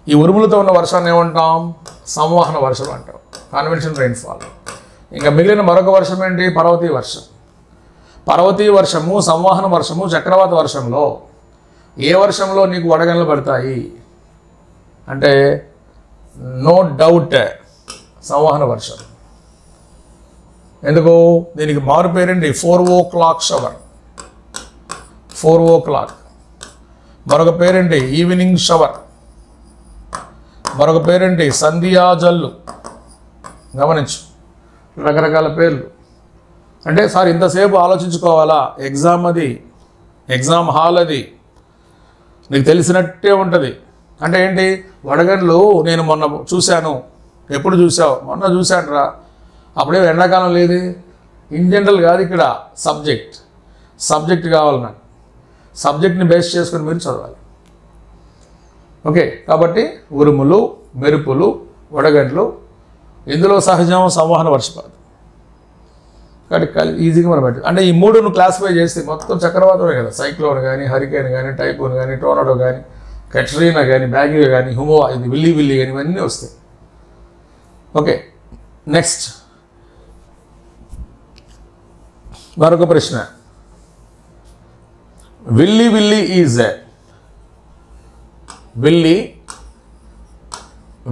ఈ ఉరుములతో ఉన్న వర్షాన్ని ఏమంటాం? సంవహన వర్షం అంటాం, కన్వెన్షన్ రెయిన్ఫాల్. ఇంకా మిగిలిన మరొక వర్షం ఏంటి? పర్వతీయ వర్షం. పర్వతీయ వర్షము, సంవహన వర్షము, చక్రవాత వర్షంలో ఏ వర్షంలో నీకు వడగండ్లు పడతాయి అంటే నో డౌట్ సంవహన వర్షం. ఎందుకు? దీనికి మారు పేరేంటి? 4 o'clock షవర్. 4 o'clock. మరొక పేరేంటి? Evening shower. మరొక పేరేంటి? సంధ్యా జల్లు. గమనించు, రకరకాల పేర్లు. అంటే సార్ ఇంతసేపు ఆలోచించుకోవాలా? ఎగ్జామ్ అది, ఎగ్జామ్ హాల్ అది, నీకు తెలిసినట్టే ఉంటుంది. అంటే ఏంటి? వడగండ్లు నేను మొన్న చూశాను. ఎప్పుడు చూసావు? మొన్న చూశాను రా. అప్పుడే ఎండాకాలం లేదు. ఇన్ జనరల్ కాదు, ఇక్కడ సబ్జెక్ట్ కావాలి నాకు. సబ్జెక్ట్ని బేస్ చేసుకుని మీరు చదవాలి. ఓకే, కాబట్టి ఉరుములు, మెరుపులు, వడగండ్లు ఇందులో సహజం, సంవహన వర్షపాతం. కాబట్టి ఈజీగా మనం పెట్టాలి. అంటే ఈ మూడును క్లాసిఫై చేస్తే మొత్తం చక్రవాతమే కదా. సైక్లోన్ కానీ, హరికేన్ కానీ, టైఫూన్ కానీ, టోర్నాడో కానీ, కట్రీనా కానీ, బ్యాగియో కానీ, ఇది విల్లి కానీ, ఇవన్నీ వస్తాయి. ఓకే, నెక్స్ట్ మరొక ప్రశ్న. విల్లి ఈజ్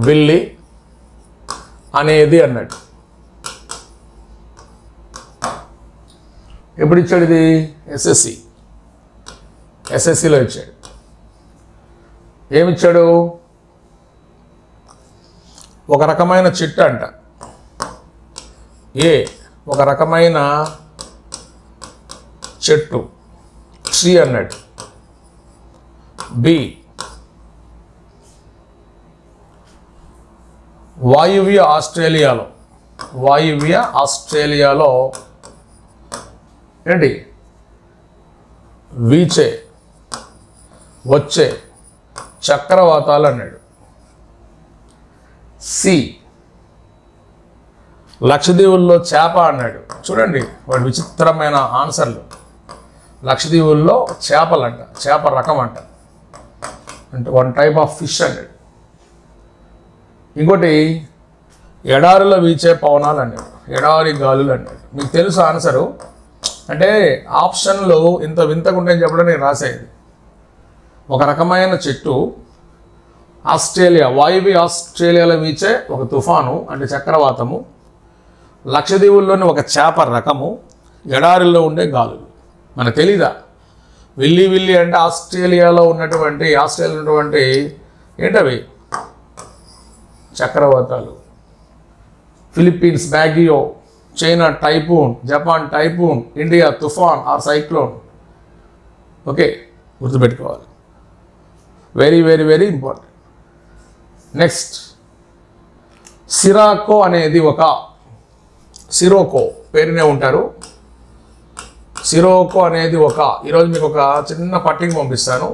విల్లి అనేది అన్నట్టు ఎప్పుడు ఇచ్చాడు? ఇది ఎస్ఎస్సిలో ఇచ్చాడు. ఏమిచ్చాడు? ఒక రకమైన చెట్టు అంట. ఒక రకమైన చెట్టు, ట్రీ అన్నట్టు. బి, వాయువ్య ఆస్ట్రేలియాలో ఏంటి? వచ్చే చక్రవాతాలు అన్నాడు. సి, లక్షద్వీపుల్లో చేప అన్నాడు. చూడండి వాడి విచిత్రమైన ఆన్సర్లు. లక్షద్వీపుల్లో చేపలంట, చేప రకం అంట, అంటే 1 type ఆఫ్ ఫిష్ అన్నాడు. ఇంకోటి ఎడారిలో వీచే పవనాలు అన్నాడు, ఎడారి గాలులు అన్నాడు. మీకు తెలుసు ఆన్సరు. అంటే ఆప్షన్లు ఇంత వింతకుంటాయని చెప్పడం నేను రాసేది. ఒక రకమైన చెట్టు, వాయువ్య ఆస్ట్రేలియాలో వీచే ఒక తుఫాను అంటే చక్రవాతము, లక్షద్వీపుల్లోని ఒక చేప రకము, ఎడారిలో ఉండే గాలులు. మనకు తెలీదా? విల్లి అంటే ఆస్ట్రేలియాలో ఉన్నటువంటి ఏంటవి? చక్రవాతాలు. Philippines Baguio, China typhoon, Japan typhoon, India tufan or cyclone. Okay, గుర్తుపెట్టుకోవాలి. Very very very important. Next, sirocco అనేది సిరోకో పేరునే ఉంటారు. సిరోకో అనేది ఈరోజు మీకు ఒక చిన్న పట్టిక పంపిస్తాను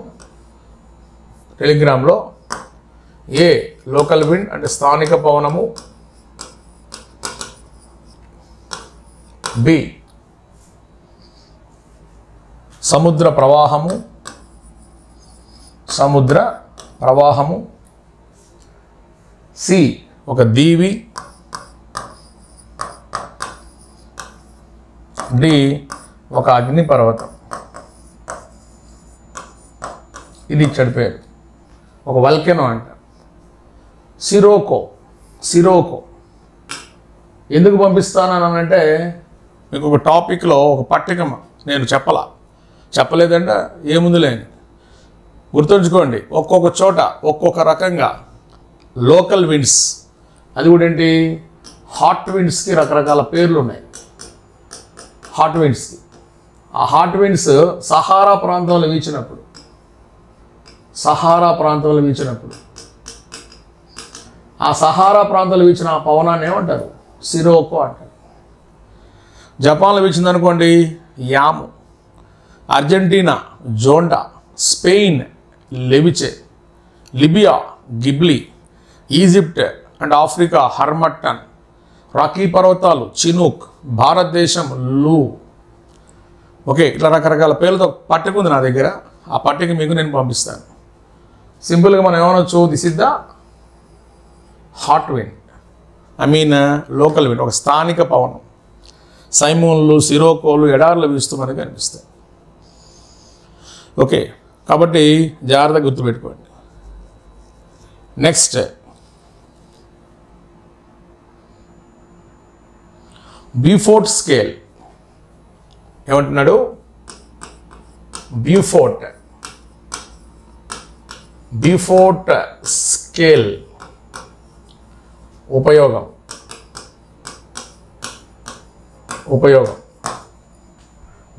టెలిగ్రామ్లో. లోకల్ విండ్ అంటే స్థానిక పవనము. బి, సముద్ర ప్రవాహము. సి, ఒక దీవి. డి, ఒక అగ్నిపర్వతం. ఇది ఇచ్చాడు పేరు, ఒక వల్కెనో అంట. సిరోకో ఎందుకు పంపిస్తానంటే మీకు ఒక టాపిక్లో ఒక పట్టిక నేను చెప్పలేదంటే ఏముందిలేని గుర్తుంచుకోండి. ఒక్కొక్క చోట ఒక్కొక్క రకంగా లోకల్ విండ్స్, అది కూడా ఏంటి? హాట్ విండ్స్కి రకరకాల పేర్లు ఉన్నాయి. హాట్ విండ్స్కి, ఆ హాట్ విండ్స్ సహారా ప్రాంతంలో వీచినప్పుడు ఆ సహారా ప్రాంతంలో వీచిన ఆ పవనాన్ని ఏమంటారు? సిరోకో అంటారు. జపాన్లో వీచిందనుకోండి yamo, Argentina zonda, Spain leveche, Libya ghibli, Egypt and Africa harmattan, Rocky పర్వతాలు చినూక్, భారతదేశం లూ. ఓకే, ఇట్లా రకరకాల పేర్లతో పట్టిక ఉంది నా దగ్గర. ఆ పట్టిక మీకు నేను పంపిస్తాను. సింపుల్గా మనం ఏమనొచ్చు, this is the hot wind, local wind, ఒక స్థానిక పవనం. సైమోన్లు, సిరోకోలు, ఎడార్లు వీస్తూ మనకు కనిపిస్తాయి. ఓకే, కాబట్టి జాగ్రత్తగా గుర్తుపెట్టుకోండి. నెక్స్ట్, బ్యూఫోర్ట్ స్కేల్ ఏమంటున్నాడు? బ్యూఫోర్ట్ స్కేల్ ఉపయోగం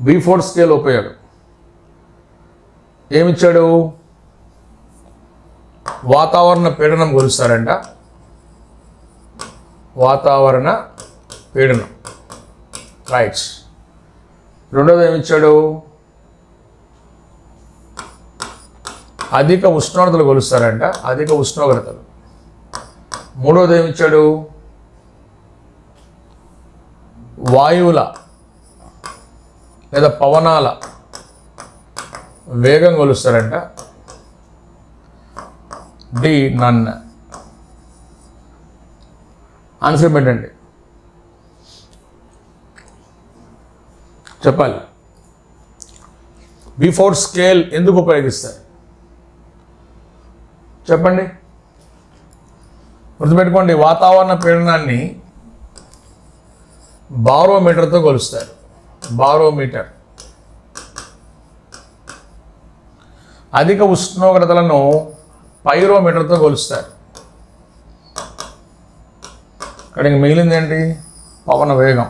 బ్యూఫోర్ట్ స్కేల్ ఉపయోగం ఏమిచ్చాడు? వాతావరణ పీడనం కొలుస్తారంట. వాతావరణ పీడనం, రైట్. రెండోది ఏమిచ్చాడు? అధిక ఉష్ణోగ్రతలు కొలుస్తారంట, అధిక ఉష్ణోగ్రతలు. మూడోది ఏమిచ్చాడు? వాయువుల లేదా పవనాల వేగం కొలుస్తారంట. D none. ఆన్సర్ పెట్టండి, చెప్పాలి. బ్యూఫోర్ట్ స్కేల్ ఎందుకు ఉపయోగిస్తారు చెప్పండి. గుర్తుపెట్టుకోండి, వాతావరణ పీడనాన్ని బారోమీటర్తో కొలుస్తారు. బారోమీటర్. అధిక ఉష్ణోగ్రతలను పైరోమీటర్తో కొలుస్తారు. ఇక్కడ ఇంక మిగిలింది ఏంటి? పవన వేగం.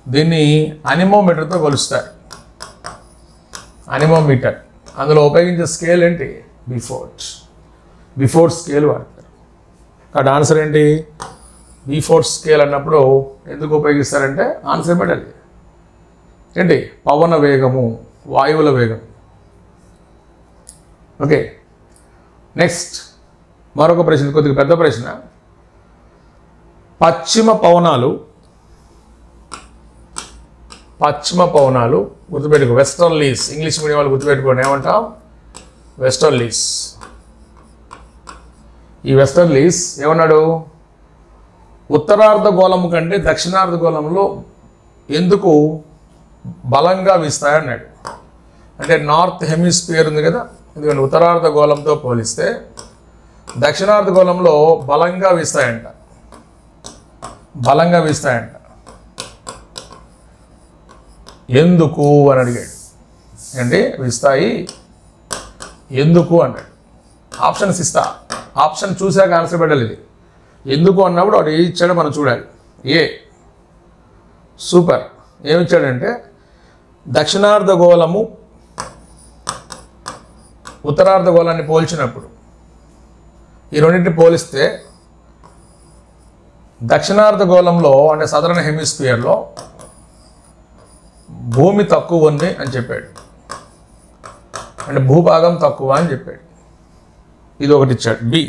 దీన్ని అనిమోమీటర్తో కొలుస్తారు. అనిమోమీటర్. అందులో ఉపయోగించే స్కేల్ ఏంటి? బ్యూఫోర్ట్ స్కేల్ వాడతారు. కాబట్టి ఆన్సర్ ఏంటి? బ్యూఫోర్ట్ స్కేల్ అన్నప్పుడు ఎందుకు ఉపయోగిస్తారంటే ఆన్సర్ పెట్టాలి ఏంటి? పవన వేగము, వాయువుల వేగం. ఓకే, నెక్స్ట్ మరొక ప్రశ్న, కొద్దిగా పెద్ద ప్రశ్న. పశ్చిమ పవనాలు గుర్తుపెట్టుకో. వెస్టర్లీస్, ఇంగ్లీష్ మీడియం వాళ్ళు గుర్తుపెట్టుకోండి. ఏమంటాం? వెస్టర్లీస్. ఈ వెస్టర్లీస్ ఏమన్నాడు? ఉత్తరార్ధగోళం కంటే దక్షిణార్ధగోళంలో ఎందుకు బలంగా వీస్తాయన్నాడు. అంటే నార్త్ హెమిస్ఫియర్ ఉంది కదా, ఎందుకంటే ఉత్తరార్ధగోళంతో పోలిస్తే దక్షిణార్ధగోళంలో బలంగా వీస్తాయంట. ఎందుకు అని అడిగాడు. అంటే వీస్తాయి ఎందుకు అన్నాడు. ఆప్షన్స్ ఇస్తా, ఆప్షన్ చూశాక ఆన్సర్ పెట్టాలి. ఇది ఎందుకు అన్నప్పుడు వాడు ఏ ఇచ్చాడో మనం చూడాలి. ఏ సూపర్ ఏమిచ్చాడంటే దక్షిణార్ధగోళము ఉత్తరార్ధగోళాన్ని పోల్చినప్పుడు, ఈ రెండింటిని పోలిస్తే దక్షిణార్ధగోళంలో అంటే సదరన్ హెమిస్ఫియర్లో భూమి తక్కువ ఉంది అని చెప్పాడు. అంటే భూభాగం తక్కువ అని చెప్పాడు. ఇది ఒకటి ఇచ్చాడు. బి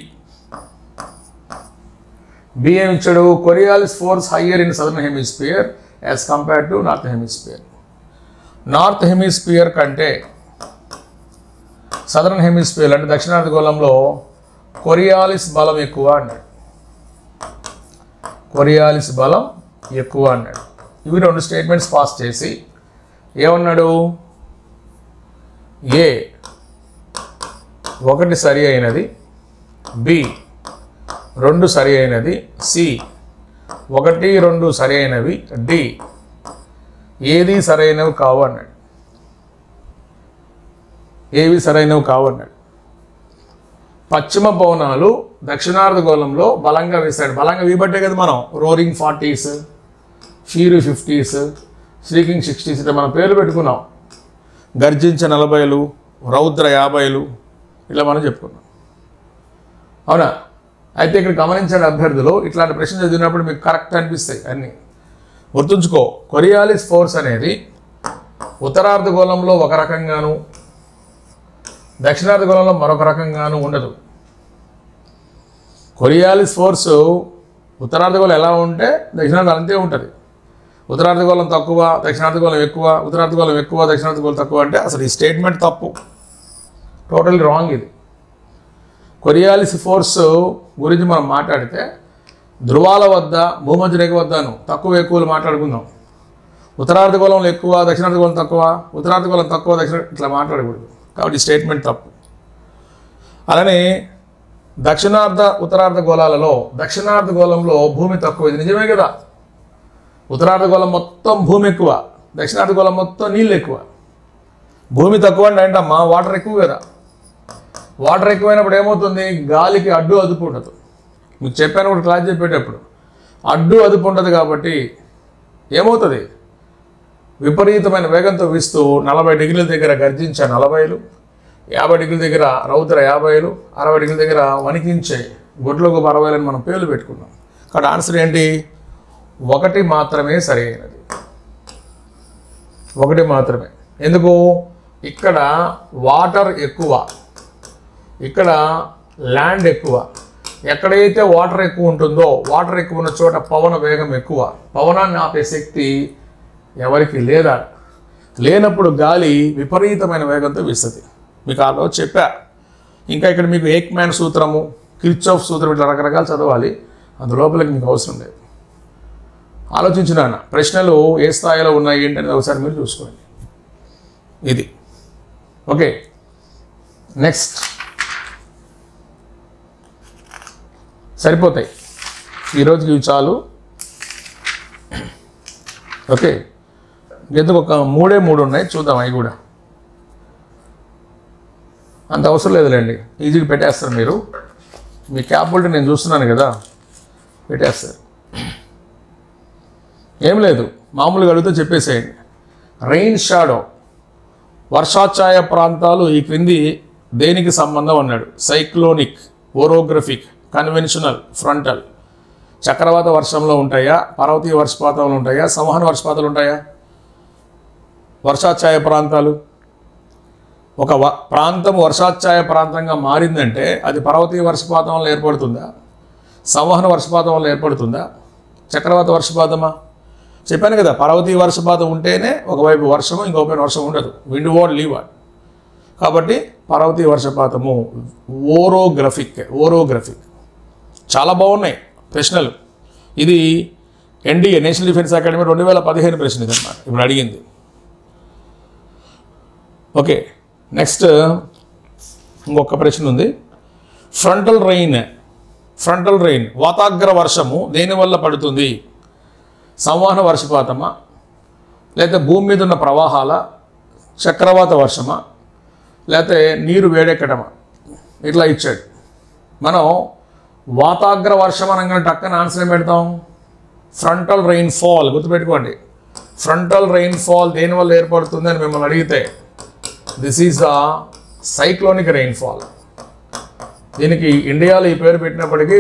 ఏమి ఇచ్చాడు? Coriolis force higher in southern hemisphere as compared to north hemisphere. North hemisphere కంటే సదరన్ హెమిస్ఫియర్ అంటే దక్షిణార్ధగోళంలో కొరియాలిస్ బలం ఎక్కువ అన్నాడు. కొరియాలిస్ బలం ఎక్కువ అన్నాడు. ఇవి రెండు స్టేట్మెంట్స్ పాస్ చేసి ఏమన్నాడు? ఏ ఒకటి సరి అయినది, బి రెండు సరి అయినది, సి ఒకటి రెండు సరి అయినవి, డి ఏది సరైనవి కావు అన్నాడు. ఏవి సరైనవి కావు అన్నాడు. పశ్చిమ పవనాలు దక్షిణార్ధగోళంలో బలంగా వీస్తాడు. బలంగా వీబట్టే కదా మనం roaring 40s, fear 50s, స్ట్రీకింగ్ 60s ఇట్లా మనం పేర్లు పెట్టుకున్నాం. గర్జించే 40లు, రౌద్ర 50లు ఇట్లా మనం చెప్పుకున్నాం. అవునా? అయితే ఇక్కడ గమనించండి అభ్యర్థులు, ఇట్లాంటి ప్రశ్న చదివినప్పుడు మీకు కరెక్ట్ అనిపిస్తాయి అన్నీ. గుర్తుంచుకో, కొరియాలిస్ ఫోర్స్ అనేది ఉత్తరార్ధగోళంలో ఒక రకంగాను దక్షిణార్ధగోళంలో మరొక రకంగాను ఉండదు. కొరియాలిస్ ఫోర్సు ఉత్తరార్ధగోళం ఎలా ఉంటే దక్షిణార్ధగోళం అంతే ఉంటుంది. ఉత్తరార్ధగోళం తక్కువ, దక్షిణార్ధగోళం ఎక్కువ, ఉత్తరార్ధగోళం ఎక్కువ, దక్షిణార్ధగోళం తక్కువ అంటే అసలు ఈ స్టేట్మెంట్ తప్పు, టోటల్లీ రాంగ్ ఇది. కొరియాలిస్ ఫోర్స్ గురించి మనం మాట్లాడితే ధ్రువాల వద్ద భూమధ్య రేఖ వద్దను తక్కువ ఎక్కువలు మాట్లాడుకుందాం. ఉత్తరార్ధగోళంలో ఎక్కువ, దక్షిణార్ధగోళం తక్కువ, ఉత్తరార్ధగోళం తక్కువ, ఇట్లా మాట్లాడకూడదు. కాబట్టి స్టేట్మెంట్ తప్పు. అలానే ఉత్తరార్ధగోళాలలో దక్షిణార్ధగోళంలో భూమి తక్కువ, ఇది నిజమే కదా. ఉత్తరార్ధగోళం మొత్తం భూమి ఎక్కువ, దక్షిణార్ధగోళం మొత్తం నీళ్ళు ఎక్కువ. భూమి తక్కువ అంటే ఏంటమ్మా, వాటర్ ఎక్కువ కదా. వాటర్ ఎక్కువైనప్పుడు ఏమవుతుంది, గాలికి అడ్డు అదుపు ఉండదు. మీకు చెప్పాను కూడా క్లాస్ చెప్పేటప్పుడు, అడ్డు అదుపు ఉండదు. కాబట్టి ఏమవుతుంది, విపరీతమైన వేగంతో వీస్తూ 40 డిగ్రీల దగ్గర గర్జించే 40లు, 50 డిగ్రీల దగ్గర రౌద్ర 50లు, 60 డిగ్రీల దగ్గర వణికించే గొడ్లకు 60లని మనం పేర్లు పెట్టుకున్నాం. కాబట్టి ఆన్సర్ ఏంటి, 1 మాత్రమే సరైనది. 1 మాత్రమే. ఎందుకు, ఇక్కడ వాటర్ ఎక్కువ, ఇక్కడ ల్యాండ్ ఎక్కువ. ఎక్కడైతే వాటర్ ఎక్కువ ఉంటుందో, వాటర్ ఎక్కువ ఉన్న చోట పవన వేగం ఎక్కువ. పవనాన్ని ఆపే శక్తి ఎవరికి లేదా. లేనప్పుడు గాలి విపరీతమైన వేగంతో వీస్తుంది. మీకు ఆ రోజు చెప్పా. ఇంకా ఇక్కడ మీకు ఏక్మ్యాన్ సూత్రము, కిర్చాఫ్ సూత్రం, ఇట్లా రకరకాలు చదవాలి. అందులోపలికి మీకు అవసరం లేదు. ఆలోచించిన ప్రశ్నలు ఏ స్థాయిలో ఉన్నాయి ఏంటనేది ఒకసారి మీరు చూసుకోండి. ఇది ఓకే. నెక్స్ట్ సరిపోతాయి, ఈరోజుకి ఇవి చాలు. ఓకే, ఎందుకు ఒక 3 ఉన్నాయి, చూద్దాం. అవి కూడా అంత అవసరం లేదులేండి, ఈజీగా పెట్టేస్తారు మీరు. మీ క్యాపబిలిటీ నేను చూస్తున్నాను కదా, పెట్టేస్తారు. ఏం లేదు, మామూలుగా అడిగితే చెప్పేసేయండి. రెయిన్ షాడో, వర్షాఛాయ ప్రాంతాలు ఈ క్రింది దేనికి సంబంధం అన్నాడు. Cyclonic, orographic, conventional, frontal. చక్రవాత వర్షంలో ఉంటాయా, పర్వతీయ వర్షపాతంలో ఉంటాయా, సంవహన వర్షపాతాలు ఉంటాయా? వర్షాఛాయ ప్రాంతాలు. ఒక ప్రాంతం వర్షాఛాయ ప్రాంతంగా మారిందంటే అది పర్వతీయ వర్షపాతం వల్ల ఏర్పడుతుందా, సంవహన వర్షపాతం వల్ల ఏర్పడుతుందా, చక్రవాత వర్షపాతమా? చెప్పాను కదా, పర్వతీయ వర్షపాతం ఉంటేనే ఒకవైపు వర్షము, ఇంకోవైపు వర్షం ఉండదు. Wind ward, leave ward. కాబట్టి పర్వతీయ వర్షపాతము ఓరోగ్రఫిక్. చాలా బాగున్నాయి ప్రశ్నలు. ఇది ఎన్డీఏ, నేషనల్ డిఫెన్స్ అకాడమీ 2015 ప్రశ్న ఇది అన్నమాట ఇప్పుడు అడిగింది. ఓకే, నెక్స్ట్ ఇంకొక ప్రశ్న ఉంది. ఫ్రంటల్ రెయిన్, వాతాగ్ర వర్షము దేనివల్ల పడుతుంది? సంవహన వర్షపాతమా, లేకపోతే భూమి మీద ఉన్న ప్రవాహాల, చక్రవాత వర్షమా, లేకపోతే నీరు వేడెక్కడమా? ఇట్లా ఇచ్చాడు. మనం వాతాగ్ర వర్షం అనగానే టక్కన ఆన్సర్ ఏం పెడతాం? Frontal rain fall. గుర్తుపెట్టుకోండి, ఫ్రంటల్ రెయిన్ ఫాల్ దేనివల్ల ఏర్పడుతుంది అని మిమ్మల్ని అడిగితే this is the cyclonic rain fall. దీనికి ఇండియాలో ఈ పేరు పెట్టినప్పటికీ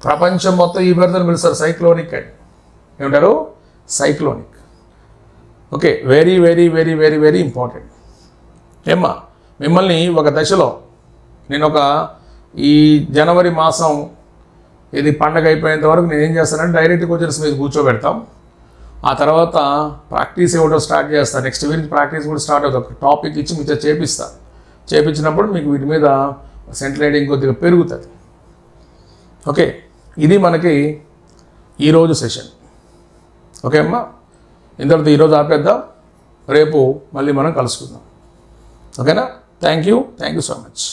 ప్రపంచం మొత్తం ఈ పేరుతో పిలుస్తారు, సైక్లోనిక్ అని. ఏమంటారు? Cyclonic. Okay, very very very very very important. ఏమ్మా, మిమ్మల్ని ఒక దశలో నేను ఈ జనవరి మాసం ఇది పండగ అయిపోయేంత వరకు నేను ఏం చేస్తానంటే డైరెక్ట్ క్వశ్చన్స్ మీద కూర్చోబెడతాం. ఆ తర్వాత ప్రాక్టీస్ ఇవ్వడం స్టార్ట్ చేస్తాను. నెక్స్ట్ వీక్ ప్రాక్టీస్ కూడా స్టార్ట్ అవుతుంది. ఒక టాపిక్ ఇచ్చి మీతో చేపించినప్పుడు మీకు వీటి మీద సెంట్రల్ రైడింగ్ కొద్దిగా పెరుగుతుంది. ఓకే, ఇది మనకి ఈరోజు సెషన్. ఓకే అమ్మా, ఇంతటితో ఈరోజు ఆపేద్దాం. రేపు మళ్ళీ మనం కలుసుకుందాం. ఓకేనా? Thank you so much.